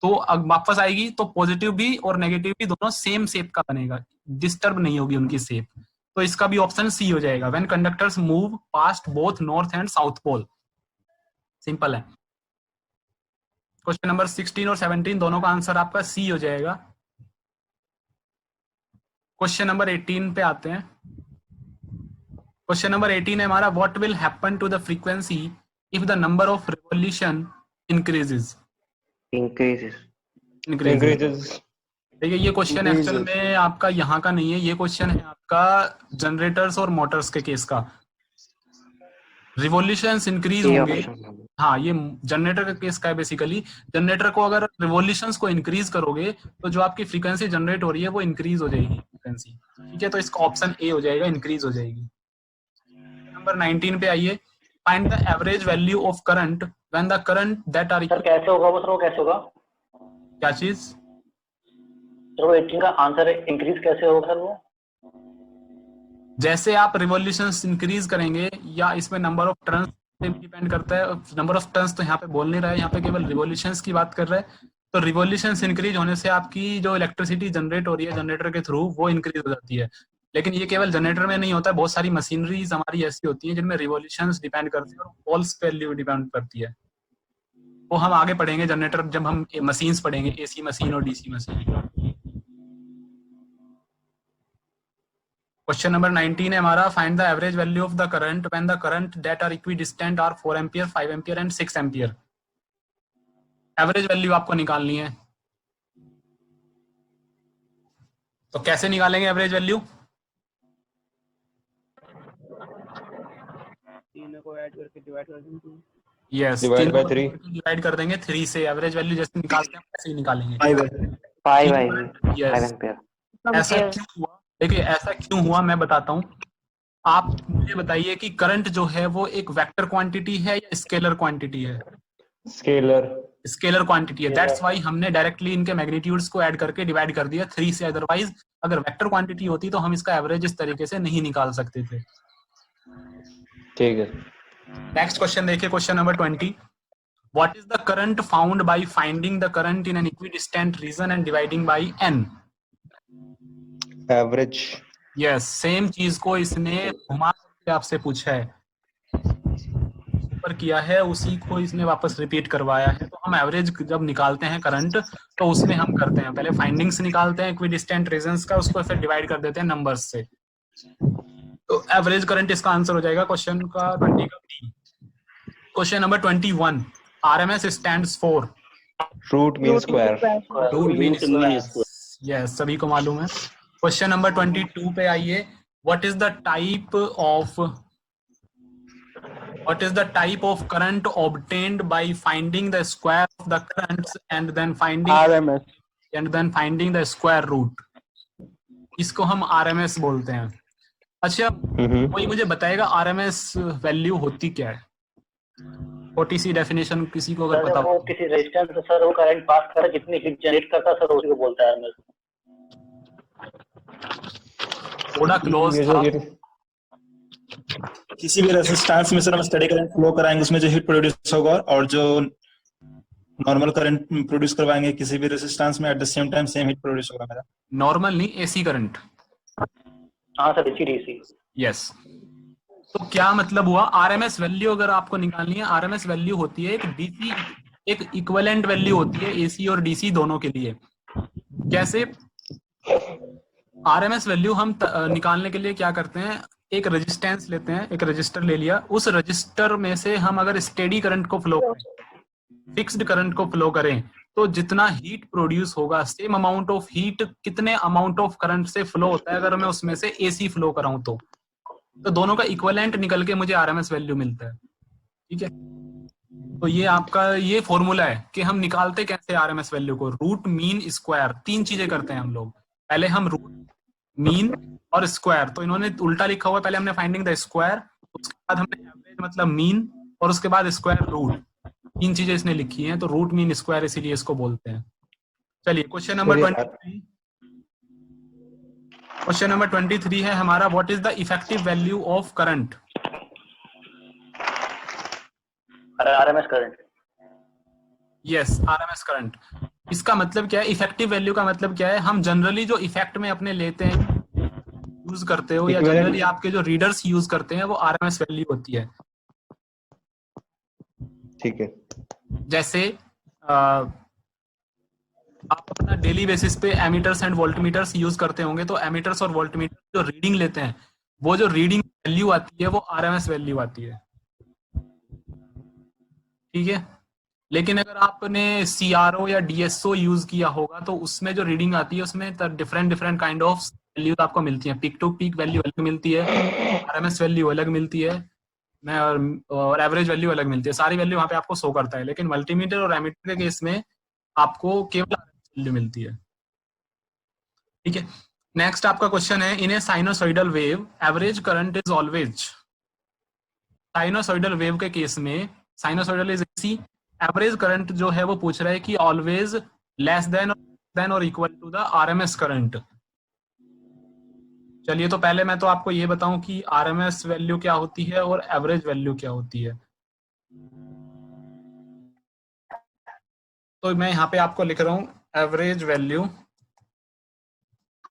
तो अब वापस आएगी तो पॉजिटिव भी और नेगेटिव भी दोनों सेम शेप का बनेगा, डिस्टर्ब नहीं होगी उनकी शेप। तो इसका भी ऑप्शन सी हो जाएगा, when conductors move past both north and south pole. Simple है। क्वेश्चन नंबर 16 और 17 दोनों का आंसर आपका सी हो जाएगा। क्वेश्चन नंबर 18 पे आते हैं। क्वेश्चन नंबर 18 है हमारा, what will happen to the frequency if the number of revolution increases? देखिए ये क्वेश्चन एक्चुअल में आपका यहाँ का नहीं है, ये क्वेश्चन है आपका जनरेटर्स और मोटर्स के केस का। रिवॉल्यूशंस इंक्रीज होंगे, हाँ ये जनरेटर का केस का है बेसिकली। जनरेटर को अगर रिवॉल्यूशंस को इंक्रीज करोगे तो जो आपकी फ्रीक्वेंसी जनरेट हो रही है वो इंक्रीज हो जाएगी फ्रीक्वेंसी, ठीक है। तो इसका ऑप्शन ए हो जाएगा, इंक्रीज हो जाएगी। नंबर 19 पे आइए, find the average value of current when the current that are sir कैसे होगा वो? सर वो कैसे होगा? क्या चीज? सर वो 18 का आंसर इंक्रीज कैसे होगा सर? वो जैसे आप रिवॉल्यूशंस इंक्रीज करेंगे, या इसमें नंबर ऑफ टर्न्स पे भी डिपेंड करता है। नंबर ऑफ टर्न्स तो यहाँ पे बोल नहीं रहा है, यहाँ पे केवल रिवॉल्यूशंस की बात कर रहा है। तो रिवॉल्यूशंस इंक्रीज होने से आपकी जो इलेक्ट्रिसिटी जनरेट हो रही है जनरेटर के थ्रू, वो इंक्रीज हो जाती है। लेकिन ये केवल जनरेटर में नहीं होता है, बहुत सारी मशीनरीज हमारी ऐसी होती है जिनमें रिवॉल्यूशंस डिपेंड करती है और पोल्स पे डिपेंड करती है। वो हम आगे पढ़ेंगे जनरेटर, जब हम मशीन्स पढ़ेंगे, एसी मशीन और डीसी मशीन। क्वेश्चन नंबर 19 है हमारा, find the average value of the current when the current that are equidistant are 4 ampere, 5 ampere and 6 ampere. Average value आपको निकालनी है, तो कैसे निकालेंगे एवरेज वैल्यू? तीनों को ऐड करके डिवाइड कर देंगे। Yes, Divide by 3. डिवाइड कर देंगे 3 से। एवरेज वैल्यू जैसे निकालते हैं वैसे ही निकालेंगे। 5 यस, ऐसा क्यों हुआ? देखिए ऐसा क्यों हुआ मैं बताता हूँ। आप मुझे बताइए कि करंट जो है वो एक वेक्टर क्वांटिटी है या स्केलर क्वांटिटी है? स्केलर क्वांटिटी है। दैट्स वाई हमने डायरेक्टली इनके मैग्नीट्यूड्स को ऐड करके डिवाइड कर दिया 3 से। अदरवाइज अगर वेक्टर क्वांटिटी होती तो हम इसका एवरेज इस तरीके से नहीं निकाल सकते थे। ठीक है। नेक्स्ट क्वेश्चन देखिए, question number 20। What is the current found by finding the current in an equidistant region and dividing by n? Average. Yes, same चीज को इसने घुमा के आपसे पूछा है, ऊपर किया है उसी को इसने वापस रिपीट करवाया है। तो हम एवरेज जब निकालते हैं करंट तो उसमें हम करते हैं पहले फाइंडिंग्स निकालते हैं इक्विडिस्टेंट रीजंस का, उसको फिर डिवाइड कर देते हैं नंबर्स से। तो एवरेज करंट इसका आंसर हो जाएगा क्वेश्चन का 20 का B। Question number 21, RMS stands for root mean square. Root mean square. Yes, सभी को मालूम है। क्वेश्चन नंबर 22 पे आइए। What is the type of current obtained by finding the square of the currents and then finding the square root? इसको हम RMS बोलते हैं। अच्छा, कोई मुझे बताएगा RMS वैल्यू होती क्या है? छोटी सी डेफिनेशन किसी को अगर पता हो। किसी रेजिस्टेंस से सर वो करंट पास कर जितनी हीट जनरेट करता सर उसी को बोलता है RMS। थोड़ा क्लोज था। किसी भी रेजिस्टेंस में सर हम स्टडी करंट फ्लो कराएंगे, उसमें जो हीट प्रोड्यूस होगा और जो नॉर्मल करंट प्रोड्यूस करवाएंगे किसी भी रेजिस्टेंस में, at the same time same heat produce होगा मेरा। नॉर्मल नहीं, AC करंट। हाँ सर, DC। यस, तो क्या मतलब हुआ? RMS वैल्यू अगर आपको निकालनी है, RMS वैल्यू होती है एक DC, एक इक्विवेलेंट वैल्यू होती है AC और DC दोनों के लिए। कैसे? RMS वैल्यू हम निकालने के लिए क्या करते हैं, एक रेजिस्टेंस लेते हैं, एक रजिस्टर ले लिया, उस रजिस्टर में से हम अगर स्टेडी करंट को फ्लो करें, फिक्स्ड करंट को फ्लो करें, तो जितना हीट प्रोड्यूस होगा सेम अमाउंट ऑफ हीट कितने अमाउंट ऑफ करंट से फ्लो होता है अगर मैं उसमें से AC फ्लो कराऊं तो दोनों का इक्विवेलेंट निकल के मुझे RMS वैल्यू मिलता है। ठीक है, तो ये आपका ये फॉर्मूला है कि हम निकालते कैसे RMS वैल्यू को। रूट मीन स्क्वायर, 3 चीजें करते हैं हम लोग। पहले हम रूट, मीन और स्क्वायर, तो इन्होंने उल्टा लिखा हुआ, पहले हमने फाइंडिंग द स्क्वायर, उसके बाद हमने एवरेज मतलब मीन, और उसके बाद स्क्वायर रूट। 3 चीजें इसने लिखी हैं, तो रूट मीन स्क्वायर इसीलिए इसको बोलते हैं। चलिए क्वेश्चन नंबर 23। क्वेश्चन नंबर 23 है हमारा, what is the effective value of current? RMS current. Yes, RMS current. इसका मतलब क्या है? इफेक्टिव वैल्यू का मतलब क्या है? हम जनरली जो इफेक्ट में अपने लेते हैं, यूज करते हो, या जनरली आपके जो रीडर्स यूज करते हैं, वो RMS वैल्यू होती है। ठीक है। जैसे आप अपना डेली बेसिस पे एमीटर्स एंड वोल्टमीटर्स यूज करते होंगे, तो एमीटर्स और वोल्टमीटर जो रीडिंग लेते हैं, वो जो रीडिंग वैल्यू आती है वो RMS वैल्यू आती है। ठीक है, लेकिन अगर आपने CRO या DSO यूज किया होगा तो उसमें जो रीडिंग आती है उसमें डिफरेंट काइंड ऑफ वैल्यू आपको मिलती है। पीक टू पीक वैल्यू अलग मिलती है, RMS वैल्यू अलग मिलती है, और एवरेज वैल्यू अलग मिलती है। सारी वैल्यू वहां पे आपको शो करता है, लेकिन मल्टीमीटर और एमीटर के केस में आपको केवल वैल्यू मिलती है। ठीक है, नेक्स्ट आपका क्वेश्चन है, in a sinusoidal wave average current is always. Sinusoidal wave के केस में, sinusoidal is AC, average current जो है वो पूछ रहा है कि ऑलवेज लेस देन और equal to the RMS current. चलिए, तो पहले मैं तो आपको ये बताऊं कि RMS वैल्यू क्या होती है और एवरेज वैल्यू क्या होती है। तो मैं यहाँ पे आपको लिख रहा हूँ, average value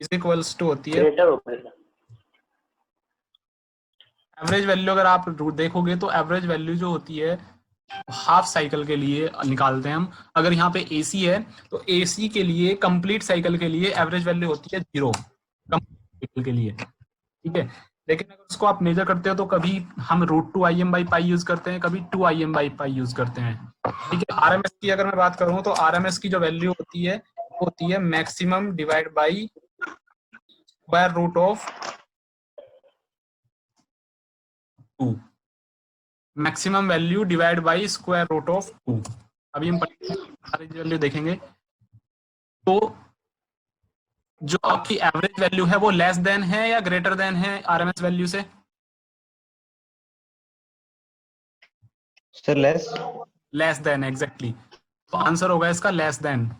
is equals to होती है, एवरेज वैल्यू अगर आप देखोगे तो एवरेज वैल्यू जो होती है हाफ साइकिल के लिए निकालते हैं हम। अगर यहाँ पे AC है तो AC के लिए कंप्लीट साइकिल के लिए एवरेज वैल्यू होती है 0 कंप्लीट साइकिल के लिए। ठीक है। लेकिन अगर उसको आप मेजर करते हो तो कभी हम √2 Im/π यूज करते हैं, कभी 2 Im/π यूज करते हैं। ठीक है। आरएमएस की अगर मैं बात करूं तो आरएमएस की जो वैल्यू होती है वो होती है maximum divide by square root of 2, maximum value divide by square root of 2। अभी हम एवरेज वैल्यू देखेंगे तो जो आपकी एवरेज वैल्यू है वो लेस देन है या ग्रेटर देन है आरएमएस वैल्यू से? Sir less. Less than, exactly. तो आंसर होगा इसका लेस देन।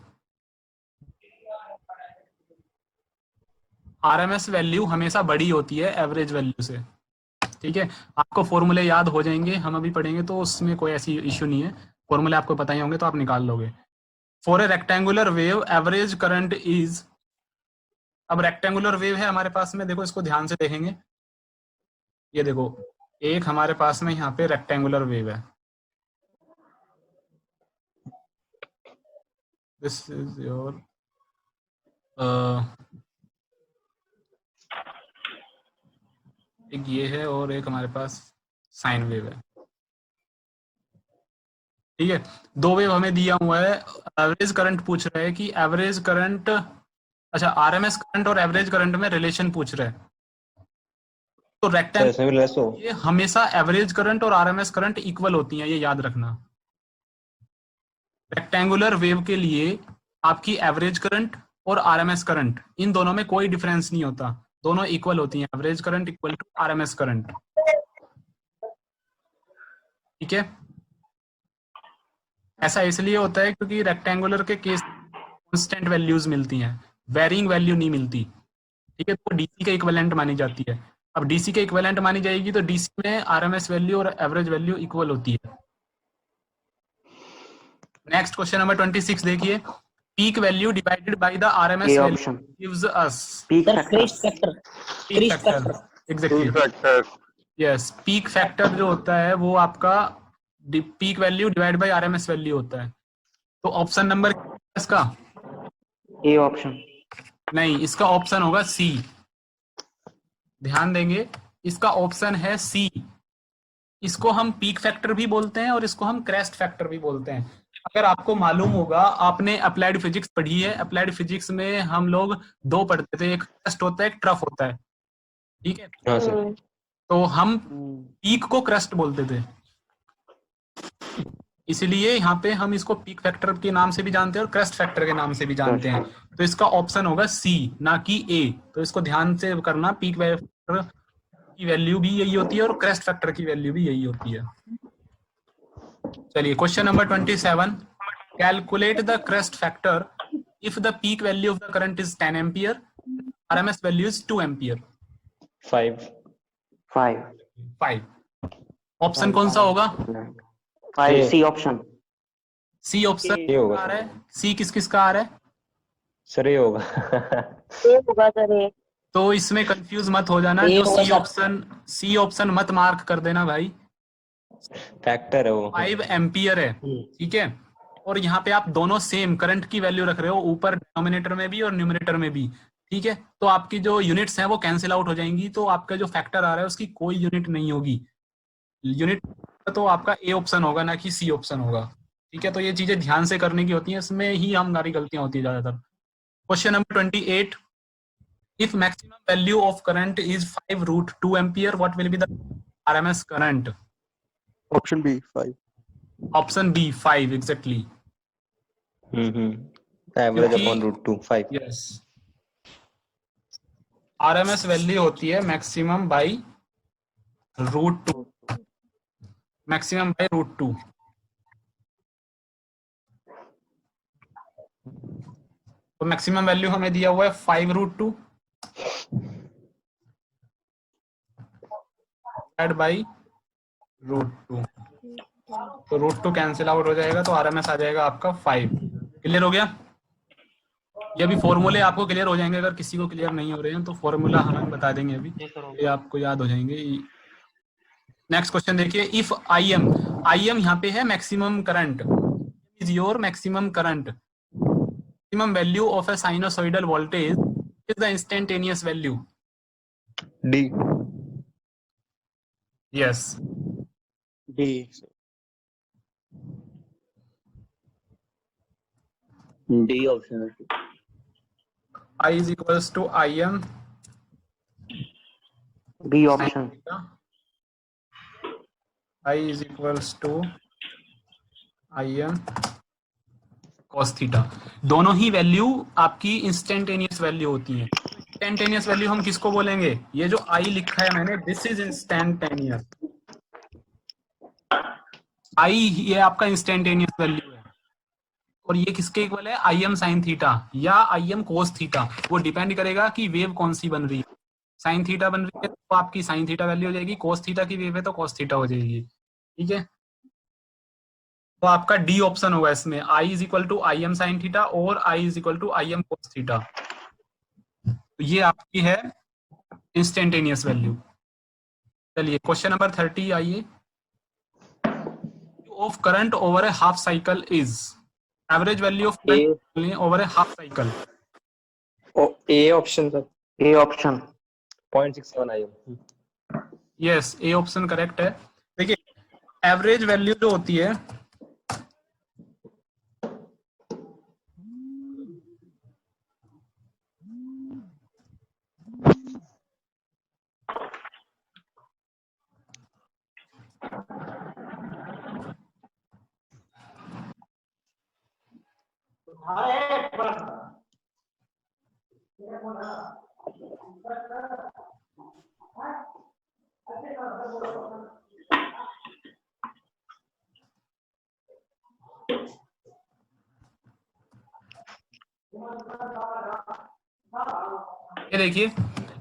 आरएमएस वैल्यू हमेशा बड़ी होती है एवरेज वैल्यू से। ठीक है। आपको फॉर्मूले याद हो जाएंगे, हम अभी पढ़ेंगे तो उसमें कोई ऐसी इश्यू नहीं है, फॉर्मूले आपको पता ही होंगे तो आप निकाल लोगे। For a rectangular wave average current is, अब रेक्टेंगुलर वेव है हमारे पास में, देखो इसको ध्यान से देखेंगे, ये देखो एक हमारे पास में यहाँ पे रेक्टेंगुलर वेव है, दिस इज योर एक ये है और एक हमारे पास साइन वेव है। ठीक है। दो वेव हमें दिया हुआ है, एवरेज करंट पूछ रहा है कि एवरेज करंट, अच्छा आरएमएस करंट और एवरेज करंट में रिलेशन पूछ रहा है। तो रेक्टेंगुलर ये हमेशा एवरेज करंट और आरएमएस करंट इक्वल होती हैं, ये याद रखना। रेक्टेंगुलर वेव के लिए आपकी एवरेज करंट और आरएमएस करंट इन दोनों में कोई डिफरेंस नहीं होता, दोनों इक्वल होती हैं, average current equal to RMS current. ठीक है। ऐसा इसलिए होता है क्योंकि रेक्टेंगुलर के केस कांस्टेंट वैल्यूज मिलती हैं, वेरिंग वैल्यू नहीं मिलती। ठीक है। तो डीसी के इक्विवेलेंट मानी जाती है। अब डीसी के इक्विवेलेंट मानी जाएगी तो डीसी में आरएमएस वैल्यू और एवरेज वैल्यू इक्वल होती है। नेक्स्ट क्वेश्चन नंबर 26 देखिए। Peak value divided by the RMS value gives us peak factor. Exactly, yes. Peak factor जो होता है वो आपका peak value divide bye RMS value होता है। तो ऑप्शन नंबर इसका ए ऑप्शन नहीं, इसका ऑप्शन होगा सी। ध्यान देंगे, इसका ऑप्शन है सी। इसको हम पीक फैक्टर भी बोलते हैं और इसको हम क्रेस्ट फैक्टर भी बोलते हैं। अगर आपको मालूम होगा, आपने अप्लाइड फिजिक्स पढ़ी है, अप्लाइड फिजिक्स में हम लोग दो पढ़ते थे, एक क्रेस्ट होता है एक ट्रफ होता है। ठीक है। तो हम पीक को क्रेस्ट बोलते थे, इसलिए यहाँ पे हम इसको पीक फैक्टर के नाम से भी जानते हैं और क्रेस्ट फैक्टर के नाम से भी जानते हैं। तो इसका ऑप्शन होगा सी, ना कि ए। तो इसको ध्यान से करना, पीक फैक्टर की वैल्यू भी यही होती है और क्रेस्ट फैक्टर की वैल्यू भी यही होती है। चलिए question number 27। Calculate the crest factor if the peak value of the current is 10 ampere, RMS value is 2 ampere. 5 option कौन सा होगा? सी ऑप्शन। सी ऑप्शन आ रहा है। सी किस किस का आ रहा है? सर ये होगा। सर तो इसमें कंफ्यूज मत हो जाना, जो सी ऑप्शन मत मार्क कर देना भाई, फैक्टर है वो 5 एम्पियर है। ठीक है। और यहाँ पे आप दोनों सेम करंट की वैल्यू रख रहे हो, ऊपर डिनोमिनेटर में भी और न्यूमरेटर में भी। ठीक है। तो आपकी जो यूनिट्स हैं वो कैंसिल आउट हो जाएंगी, तो आपका जो फैक्टर आ रहा है उसकी कोई यूनिट नहीं होगी। यूनिट तो आपका ए ऑप्शन होगा, ना कि सी ऑप्शन होगा। ठीक है। तो ये चीजें ध्यान से करने की होती हैं, इसमें ही हमारी गलतियां होती है ज्यादातर। Question number 28। If maximum value of current is 5√2 ampere, what will be the RMS current? Option B 5। Option B 5, exactly. Average upon √2 5। Yes. RMS value होती है मैक्सिमम बाई √2, मैक्सिमम बाई √2। तो मैक्सिमम वैल्यू हमें दिया हुआ है 5√2 divide by √2। तो √2 cancel out हो जाएगा, तो आरएमएस आ जाएगा आपका 5। क्लियर हो गया? ये अभी फॉर्मूले आपको क्लियर हो जाएंगे। अगर किसी को क्लियर नहीं हो रहे हैं तो फॉर्मूला हम बता देंगे, अभी ये आपको याद हो जाएंगे। नेक्स्ट क्वेश्चन देखिए। इफ IM यहाँ पे है maximum current, is your maximum current, maximum value of a sinusoidal voltage is the instantaneous value. D yes D D option है। I is equals to Im B option. I is equals to Im cos theta. दोनों ही value आपकी instantaneous value होती है। Instantaneous value हम किसको बोलेंगे? ये जो I लिखा है मैंने, दिस इज इंस्टेंटेनियस। I ये आपका इंस्टेंटेनियस वैल्यू है और ये किसके इक्वल है? Im sin थीटा या Im cos थीटा। वो डिपेंड करेगा कि वेव कौन सी बन रही है। साइन थीटा बन रही है तो आपकी साइन थीटा वैल्यू हो जाएगी, कोस थीटा की वेव है तो कोस थीटा हो जाएगी। ठीक है, तो आपका डी ऑप्शन होगा इसमें, I is equal to I M sine theta और I is equal to I M cos theta. तो ये आपकी है इंस्टेंटेनियस वैल्यू। चलिए क्वेश्चन नंबर 30 आइए। Of current over a half cycle is, average value of over a half cycle. A option sir. A option 0.67 I. Yes, A option correct है। देखिए average value जो होती है ये देखिए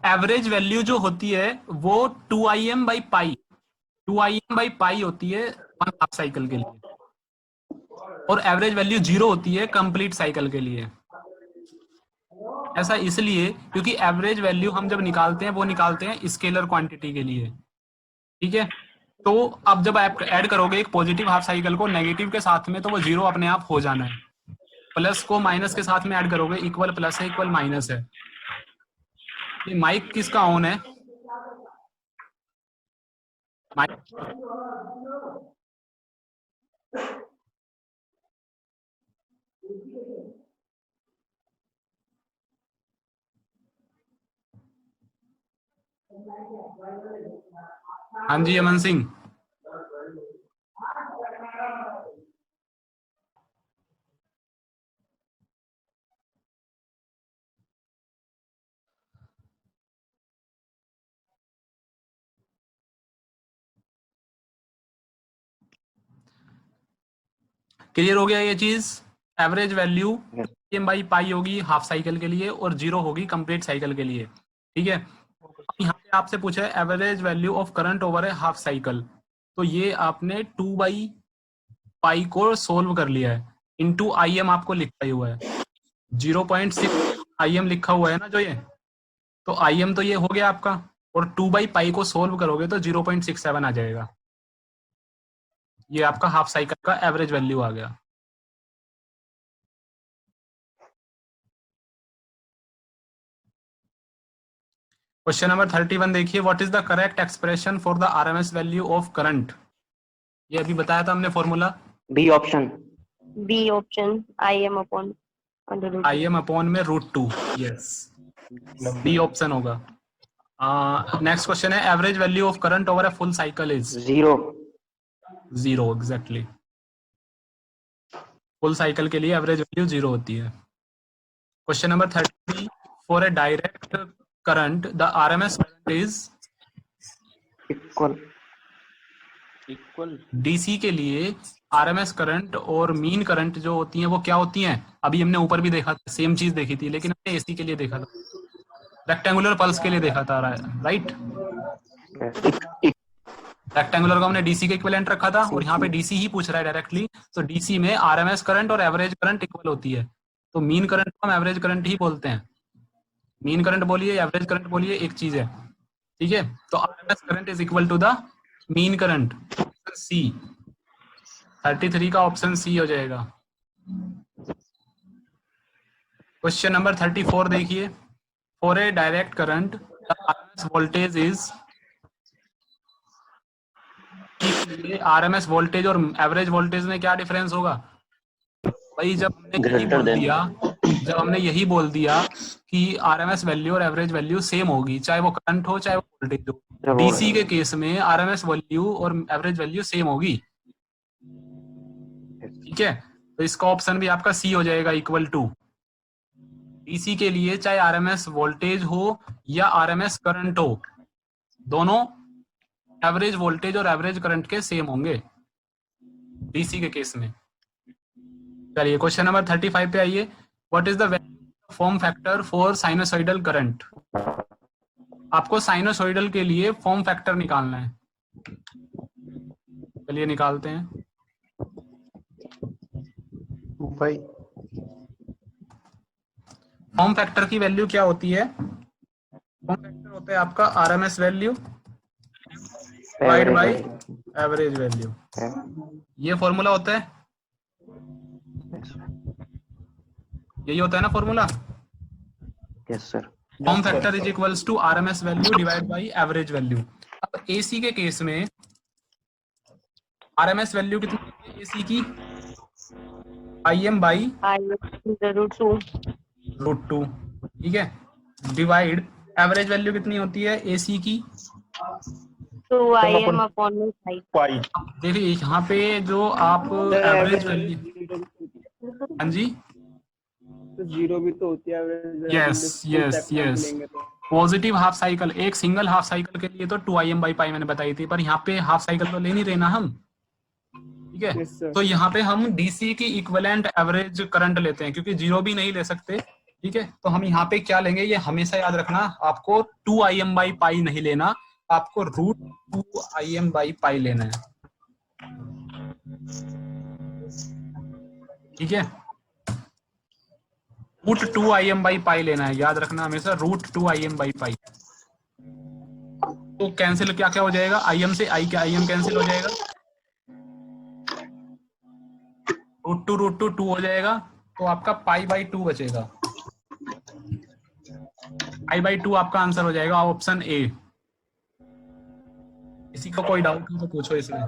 एवरेज वैल्यू जो होती है वो 2im by pi, 2im by पाई होती है वन हाफ साइकिल के लिए, और एवरेज वैल्यू 0 होती है कंप्लीट साइकिल के लिए। ऐसा इसलिए क्योंकि एवरेज वैल्यू हम जब निकालते हैं वो निकालते हैं स्केलर क्वांटिटी के लिए। ठीक है, तो अब जब आप ऐड करोगे एक पॉजिटिव हाफ साइकिल को नेगेटिव के साथ में तो वो 0 अपने आप हो जाना है। प्लस को माइनस के साथ में ऐड करोगे, इक्वल प्लस है इक्वल माइनस है। ये माइक किसका ऑन है? माइक हाँ जी अमन सिंह। क्लियर हो गया ये चीज? Average value M by pi होगी हाफ साइकिल के लिए और 0 होगी कंप्लीट साइकिल के लिए। ठीक है, यहाँ पे आपसे पूछा है average value of current over a half cycle, तो ये आपने 2 बाई पाई को सोल्व कर लिया है, इनटू आई एम आपको लिखा हुआ है 0.6 आई एम लिखा हुआ है ना जो ये, तो आई एम तो ये हो गया आपका, और 2 बाई पाई को सोल्व करोगे तो 0.67 आ जाएगा। ये आपका हाफ साइकिल का एवरेज वैल्यू आ गया। क्वेश्चन नंबर 31 देखिए, what is the correct expression for the RMS value of current? ये अभी बताया था हमने formula. B option. B option I M upon में √2। यस, बी ऑप्शन होगा। नेक्स्ट क्वेश्चन है average value of current over a full cycle is 0 exactly. Full cycle के लिए एवरेज वैल्यू 0 होती है। Question number 30, for a direct current the RMS current is equal. DC के लिए RMS current और mean current जो होती हैं वो क्या होती हैं? अभी हमने ऊपर भी देखा था, सेम चीज देखी थी, लेकिन हमने एसी के लिए देखा था, रेक्टेंगुलर पल्स के लिए देखा था, राइट? रेक्टेंगुलर का हमने डीसी का इक्विवेलेंट रखा था और यहाँ पे डीसी ही पूछ रहा है डायरेक्टली, तो डीसी में आरएमएस करंट और एवरेज करंट इक्वल होती है, तो मीन करंट को हम एवरेज करंट ही बोलते हैं। मीन करंट बोलिए एवरेज करंट बोलिए एक चीज है। ठीक है, तो RMS current is equal to the mean current. C 33 का ऑप्शन सी हो जाएगा। क्वेश्चन नंबर 34 देखिए, for a direct current the RMS voltage is RMS voltage और एवरेज वोल्टेज में क्या डिफरेंस होगा भाई? जब हमने यही बोल दिया कि आरएमएस वैल्यू और एवरेज वैल्यू सेम होगी, चाहे वो करंट हो चाहे वो वोल्टेज हो। डीसी के केस में आरएमएस वैल्यू और एवरेज वैल्यू सेम होगी, ठीक है? तो इसका ऑप्शन भी आपका सी हो जाएगा, इक्वल टू। डीसी के लिए चाहे आरएमएस वोल्टेज हो या आरएमएस करंट हो, दोनों एवरेज वोल्टेज और एवरेज करंट के सेम होंगे डीसी के केस में। चलिए क्वेश्चन नंबर 35 पे आइए। What is the form factor for sinusoidal current? आपको साइनोसॉइडल के लिए फॉर्म फैक्टर निकालना है। चलिए निकालते हैं। 2 फॉर्म फैक्टर की वैल्यू क्या होती है? फॉर्म फैक्टर होता है आपका RMS value divide by average value. ये फॉर्मूला होता है, यही होता है ना formula? Yes sir. Form factor is equals to RMS value divide by average value. अब एसी के केस में आरएमएस वैल्यू कितनी है एसी की? IM बाई √2, ठीक है, डिवाइड एवरेज वैल्यू कितनी होती है एसी की? 2IM upon pi. देखिए यहाँ पे जो आप एवरेज वैल्यू, हाँ जी, तो जीरो भी तो होती है average. Yes positive half cycle, एक सिंगल हाफ साइकिल के लिए तो 2IM बाई पाई मैंने बताई थी, पर यहाँ पे हाफ साइकिल तो ले नहीं रहे ना हम, ठीक है? तो यहाँ पे हम डीसी की इक्विवेलेंट एवरेज करंट लेते हैं, क्योंकि जीरो भी नहीं ले सकते, ठीक है? तो हम यहाँ पे क्या लेंगे, ये हमेशा याद रखना, आपको 2IM बाई पाई नहीं लेना, आपको √2IM बाई पाई लेना है, ठीक है? √2IM बाई पाई लेना है, याद रखना हमेशा √2IM बाई पाई। तो कैंसिल क्या क्या हो जाएगा? IM से IM कैंसिल हो जाएगा, √2 2 हो जाएगा, तो आपका π/2 बचेगा। π/2 आपका आंसर हो जाएगा ऑप्शन ए। किसी को कोई डाउट हो तो पूछो इसमें।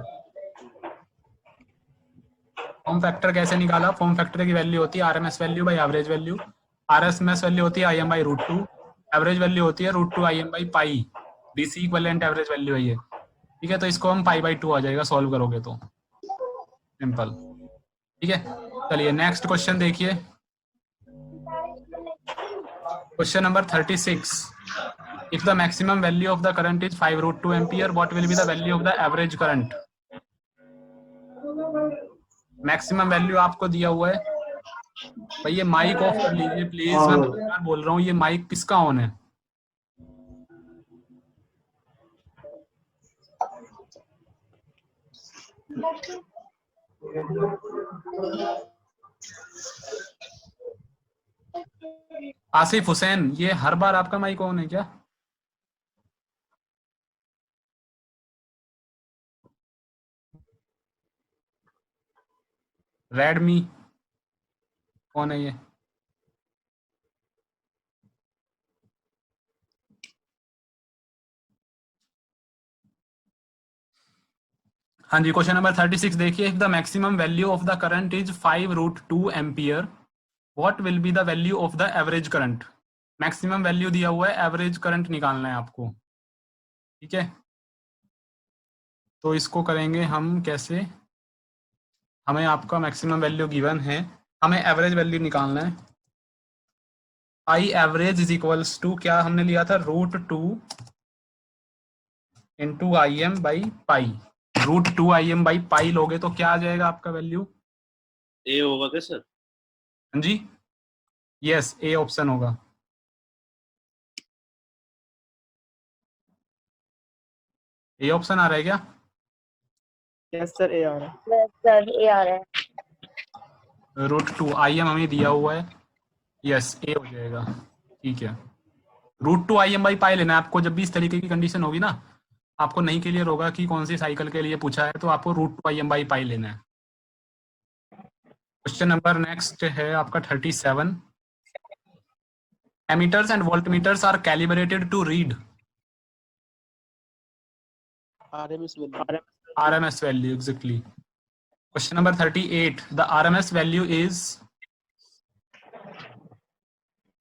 फॉर्म फैक्टर कैसे निकाला? फॉर्म फैक्टर की वैल्यू होती है RMS value by average value. RMS value होती है IM बाई √2, एवरेज वैल्यू होती है √2IM by pi. DC equivalent average value है ये, ठीक है? तो इसको हम π/2 आ जाएगा सॉल्व करोगे तो, सिंपल, ठीक है? चलिए नेक्स्ट क्वेश्चन देखिए, question number 36। If the maximum value of the current is 5√2 ampere, what will be the value of the average current? Maximum value आपको दिया हुआ है भाई। ये माइक ऑफ कर लीजिए प्लीज, मैं बार बोल रहा हूँ, ये माइक किसका ऑन है? आसिफ हुसैन, ये हर बार आपका माइक ऑन है क्या? रेडमी कौन है ये? हाँ जी, क्वेश्चन नंबर 36 देखिए। If the maximum value of the current is 5√2 ampere, what will be the value of the average current? Maximum value दिया हुआ है, एवरेज करंट निकालना है आपको, ठीक है? तो इसको करेंगे हम कैसे? हमें आपका मैक्सिमम वैल्यू गिवन है, हमें एवरेज वैल्यू निकालना है। I average is equals to, क्या हमने लिया था? √2 into IM by pi. √2IM by pi लोगे तो क्या आ जाएगा आपका वैल्यू? ए होगा क्या सर? हाँ जी, यस, ए ऑप्शन होगा। ए ऑप्शन आ रहा है क्या? यस सर, ए आ रहा है। यस सर, ए आ रहा है। √2 IM हमें दिया हुआ है, यस, ए हो जाएगा, ठीक है? √2IM बाई पाई लेना है आपको। जब भी इस तरीके की कंडीशन होगी ना, आपको नहीं क्लियर होगा कि कौन सी साइकिल के लिए पूछा है, तो आपको √2IM बाई पाई लेना है। क्वेश्चन नंबर नेक्स्ट है आपका 37। Ammeters and voltmeters are calibrated to read RMS value. RMS value, exactly. Question number 38. The RMS value is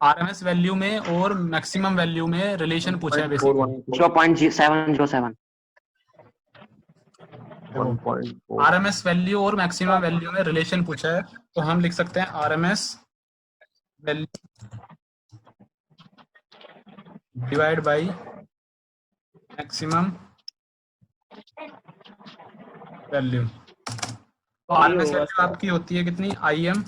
RMS value में और मैक्सिमम वैल्यू में रिलेशन पूछा है बेसिकली। 0.707. RMS वैल्यू और मैक्सिमम वैल्यू में relation पूछा है, तो हम लिख सकते हैं RMS value divide by maximum value. तो RMS वैल्यू आपकी होती है कितनी, IM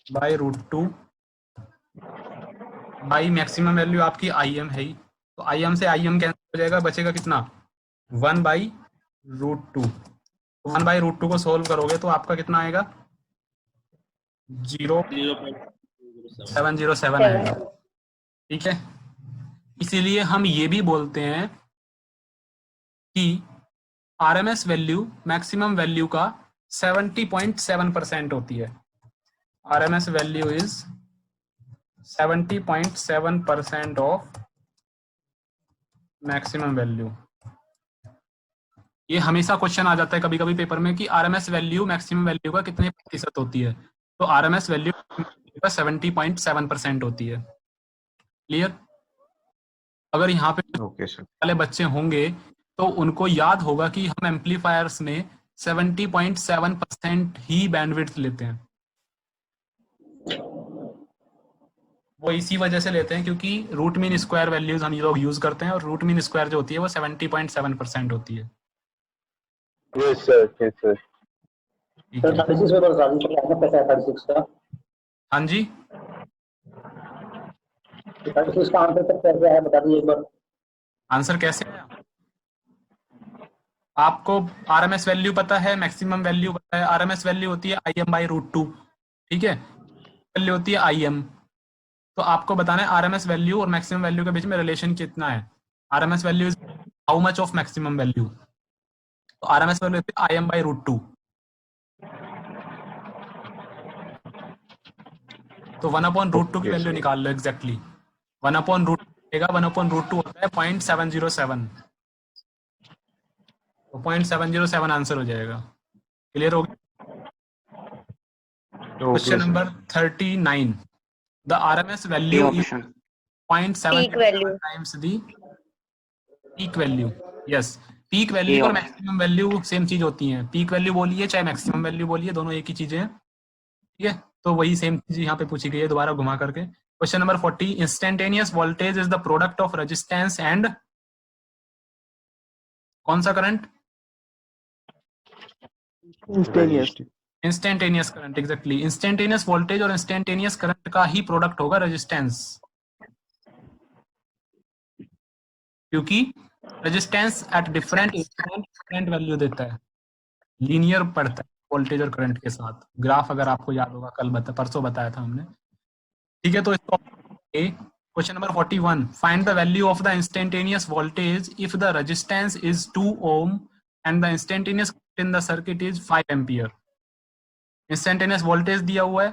by √2 by maximum value आपकी IM है ही, तो IM से IM कैंसिल हो जाएगा, बचेगा कितना 1 बाई √2। 1 बाई √2 को सोल्व करोगे तो आपका कितना आएगा 0.707 आएगा। ठीक है, इसीलिए हम ये भी बोलते हैं कि RMS वैल्यू मैक्सिमम वैल्यू का 70.7% होती है। RMS value is 70.7% of maximum value। ये हमेशा क्वेश्चन आ जाता है कभी कभी पेपर में कि RMS वैल्यू मैक्सिमम वैल्यू का कितने प्रतिशत होती है, तो RMS वैल्यू का 70.7% होती है। क्लियर? अगर यहाँ पे वाले बच्चे होंगे तो उनको याद होगा कि हम एम्पलीफायर्स में 70.7% ही बैंडविड्थ लेते हैं। वो इसी वजह से लेते हैं क्योंकि रूट मीन स्क्वायर वैल्यूज हम लोग यूज करते हैं और रूट मीन स्क्वायर जो होती है वो 70.7% होती है। Yes sir, yes sir. हाँ जी, 36 का आंसर तक कैसे है बता दीजिए एक बार। आंसर कैसे है? आपको RMS वैल्यू पता है, मैक्सिमम वैल्यू पता है। RMS वैल्यू होती है IM बाई √2, ठीक है, वैल्यू होती है IM। तो आपको बताना है RMS वैल्यू और मैक्सिमम वैल्यू के बीच में रिलेशन कितना है। RMS value is how much of maximum value, तो RMS वैल्यू होती है IM बाई √2। तो 1/√2 की वैल्यू निकाल लो एग्जैक्टली। 1/√2 देगा, 1/√2 होता है 0.707, तो 0.707 आंसर हो जाएगा। क्लियर हो गया? Question number 39. The RMS value is 0.7 times the peak value. Yes, peak value और maximum value सेम चीज होती हैं। peak value बोलिए चाहे maximum value बोलिए, दोनों एक ही चीजें हैं। ठीक है, तो वही सेम चीज यहाँ पे पूछी गई है दोबारा घुमा करके। Question number 40. Instantaneous voltage is the product of resistance and कौन सा current? Instantaneous current, exactly. Instantaneous voltage और इंस्टेंटेनियस करंट का ही प्रोडक्ट होगा रेजिस्टेंस, क्योंकि resistance at different current value देता है, लीनियर पड़ता है वोल्टेज और करंट के साथ। ग्राफ अगर आपको याद होगा कल परसों बताया था हमने। ठीक है, तो इसको question number 41. Find the value of the instantaneous voltage if the resistance is 2 ohm and the instantaneous current in the circuit is 5 ampere. Instantaneous voltage दिया हुआ है,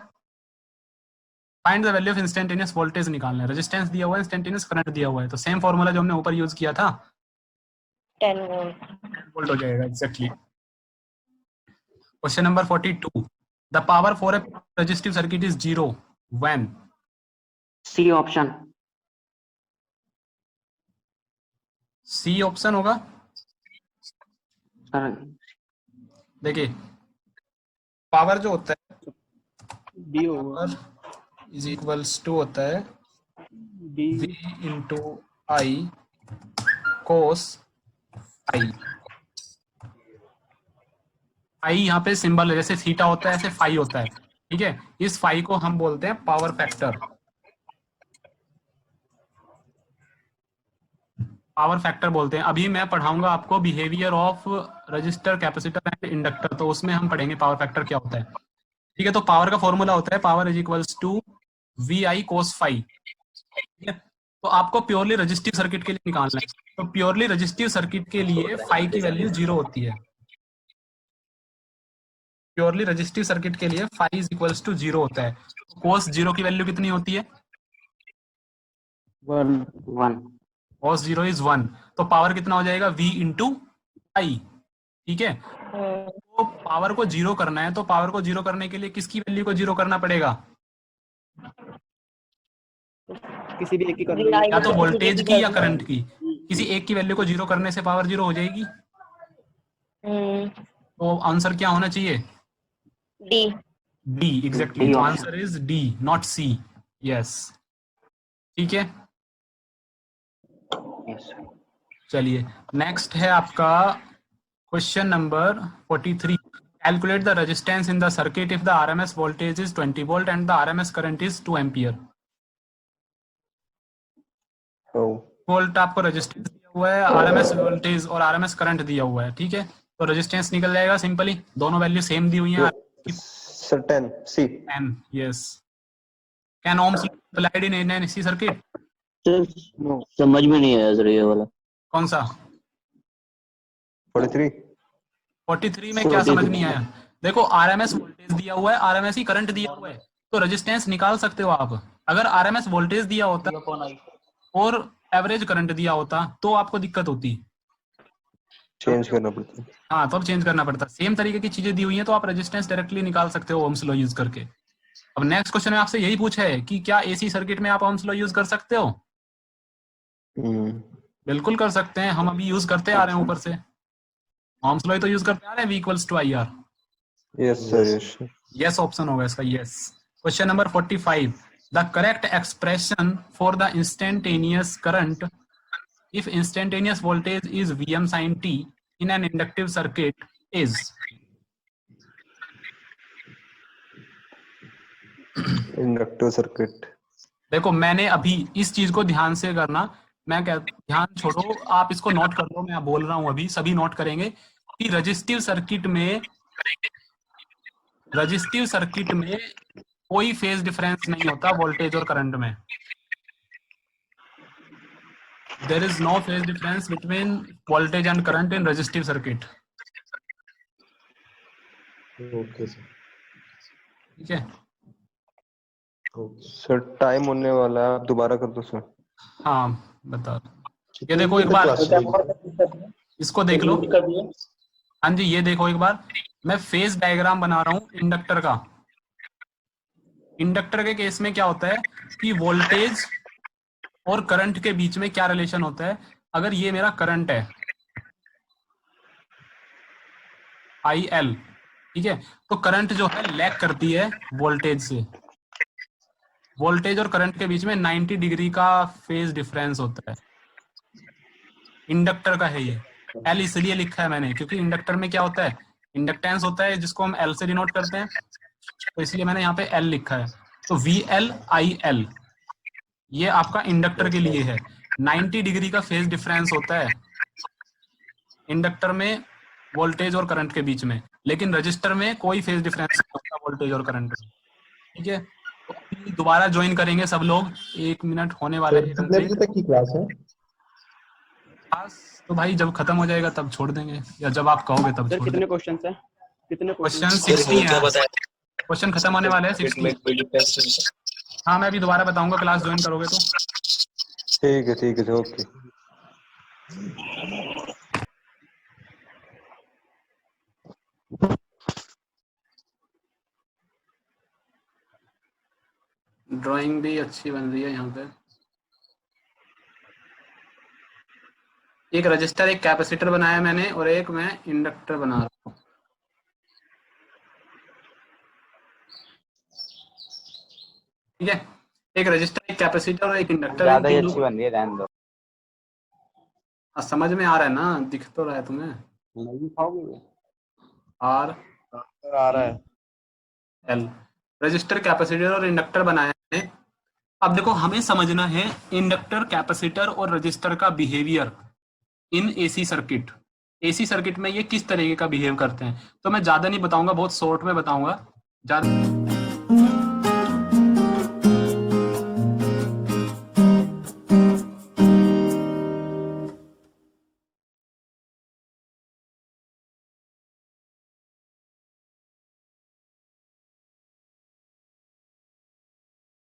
find the value of instantaneous voltage निकालना है। Resistance दिया हुआ है, instantaneous current दिया हुआ है, तो सेम फॉर्मूला जो हमने ऊपर यूज किया था 10 वोल्ट हो जाएगा exactly. Question number 42. The power for a resistive circuit is 0 when? C option. C option होगा। देखिए पावर जो होता है B over is equals to होता है V इंटू आई कोस आई। आई यहाँ पे सिंबल है, जैसे थीटा होता है ऐसे फाई होता है। ठीक है, इस फाई को हम बोलते हैं पावर फैक्टर। पावर फैक्टर बोलते हैं। अभी मैं पढ़ाऊंगा आपको behaviour of register, capacitor and inductor, तो उसमें हम पढ़ेंगे पावर फैक्टर क्या होता है। ठीक है, तो पावर का फॉर्मूला होता है power is equals to V I cos phi. ठीक है, तो आपको प्योरली रजिस्टिव सर्किट के लिए निकालना है। तो प्योरली रजिस्टिव सर्किट के लिए फाई की वैल्यू 0 होती है। प्योरली रजिस्टिव सर्किट के लिए फाई इज इक्वल्स टू 0 होता है। कोस 0 की वैल्यू कितनी होती है? 1। cos 0 इज 1, तो पावर कितना हो जाएगा v इंटू आई, ठीक है। तो पावर को जीरो करना है, तो पावर को जीरो करने के लिए किसकी वैल्यू को जीरो करना पड़ेगा? किसी भी एक की करना है, या तो वोल्टेज की या करंट की, किसी एक की वैल्यू को जीरो करने से पावर जीरो हो जाएगी। तो आंसर क्या होना चाहिए? डी। D, exactly. तो answer is D, not C. Yes, ठीक है। चलिए नेक्स्ट है आपका question number 43। Calculate the resistance in the circuit if the RMS voltage is 20 volt and the RMS current is 2 ampere. Volt आपको resistance दिया हुआ है, आरएमएस वोल्टेज और आरएमएस करंट दिया हुआ है, ठीक है। तो रेजिस्टेंस निकल जाएगा सिंपली, दोनों वैल्यू सेम दी हुई हैं। Sir 10 C 10, yes. Can ohms applied in an AC circuit? समझ में नहीं आया सर ये वाला। कौन सा? 43 में क्या समझ नहीं आया? देखो आरएमएस वोल्टेज दिया हुआ है, आरएमएस ही करंट दिया हुआ है, तो रेजिस्टेंस निकाल सकते हो आप। अगर आरएमएस वोल्टेज दिया होता और एवरेज करंट दिया होता तो आपको दिक्कत होती, चेंज करना पड़ता। हाँ, तब चेंज करना पड़ता। सेम तरीके की चीजें दी हुई हैं तो आप रेजिस्टेंस डायरेक्टली निकाल सकते हो ohms लॉ यूज करके। अब नेक्स्ट क्वेश्चन में आपसे यही पूछा है कि क्या एसी सर्किट में आप ohms लॉ यूज कर सकते हो? बिल्कुल कर सकते हैं, हम अभी यूज करते आ रहे हैं ऊपर से। ohms लॉ तो यूज करते आ रहे हैं, V = IR। Yes sir, yes. Yes option होगा इसका, yes. Question number 45। The correct expression for the instantaneous current if instantaneous voltage is Vm sin t in an inductive circuit is? Inductive circuit. देखो मैंने अभी इस चीज को ध्यान से करना, मैं क्या, ध्यान छोड़ो, आप इसको नोट कर लो, मैं बोल रहा हूं अभी, सभी नोट करेंगे कि रजिस्टिव सर्किट में कोई फेज डिफरेंस नहीं होता वोल्टेज और करंट में। There is no phase difference between voltage and current in resistive circuit. Okay sir, ठीक है। सर टाइम होने वाला है, आप दोबारा कर दो सर। हाँ बता, ये देखो एक बार, इसको देख लो। हाँ जी, ये देखो एक बार, मैं फेज डायग्राम बना रहा हूँ इंडक्टर का। इंडक्टर के केस में क्या होता है कि वोल्टेज और करंट के बीच में क्या रिलेशन होता है। अगर ये मेरा करंट है IL, ठीक है, तो करंट जो है लैग करती है वोल्टेज से। वोल्टेज और करंट के बीच में 90 डिग्री का फेज डिफरेंस होता है। इंडक्टर का है ये, L इसलिए लिखा है मैंने क्योंकि इंडक्टर में क्या होता है, इंडक्टेंस होता है जिसको हम L से डिनोट करते हैं, तो इसलिए मैंने यहाँ पे L लिखा है। तो VL IL ये आपका इंडक्टर के लिए है। 90 डिग्री का फेज डिफरेंस होता है इंडक्टर में वोल्टेज और करंट के बीच में, लेकिन रजिस्टर में कोई फेज डिफरेंस नहीं होता वोल्टेज और करंट में, ठीक है। तो अभी दोबारा ज्वाइन करेंगे सब लोग, 1 मिनट होने वाले हैं। कितने बजे तक की क्लास है? क्लास तो भाई जब खत्म हो जाएगा तब छोड़ देंगे, या जब आप कहोगे तब छोड़ देंगे। कितने क्वेश्चन है? कितने क्वेश्चन 60 है, क्वेश्चन खत्म होने वाले हैं 60। हाँ, मैं अभी दोबारा बताऊंगा, क्लास ज्वाइन करोगे तो। ठीक है, ओके। ड्राइंग भी अच्छी बन रही है यहाँ पे। एक रजिस्टर, एक कैपेसिटर बनाया मैंने, और एक मैं इंडक्टर बना रहा हूँ। ठीक है, एक रजिस्टर, एक कैपेसिटर और एक इंडक्टर। ज्यादा अच्छी बन रही है, रहने दो। समझ में आ रहा है ना, दिख तो रहा है तुम्हें? आर आ रहा है। एल, रजिस्टर, कैपेसिटर और इंडक्टर बनाया है। अब देखो हमें समझना है इंडक्टर, कैपेसिटर और रजिस्टर का behaviour in AC circuit. AC circuit में ये किस तरीके का बिहेव करते हैं, तो मैं ज्यादा नहीं बताऊंगा, बहुत शॉर्ट में बताऊंगा। ज्यादा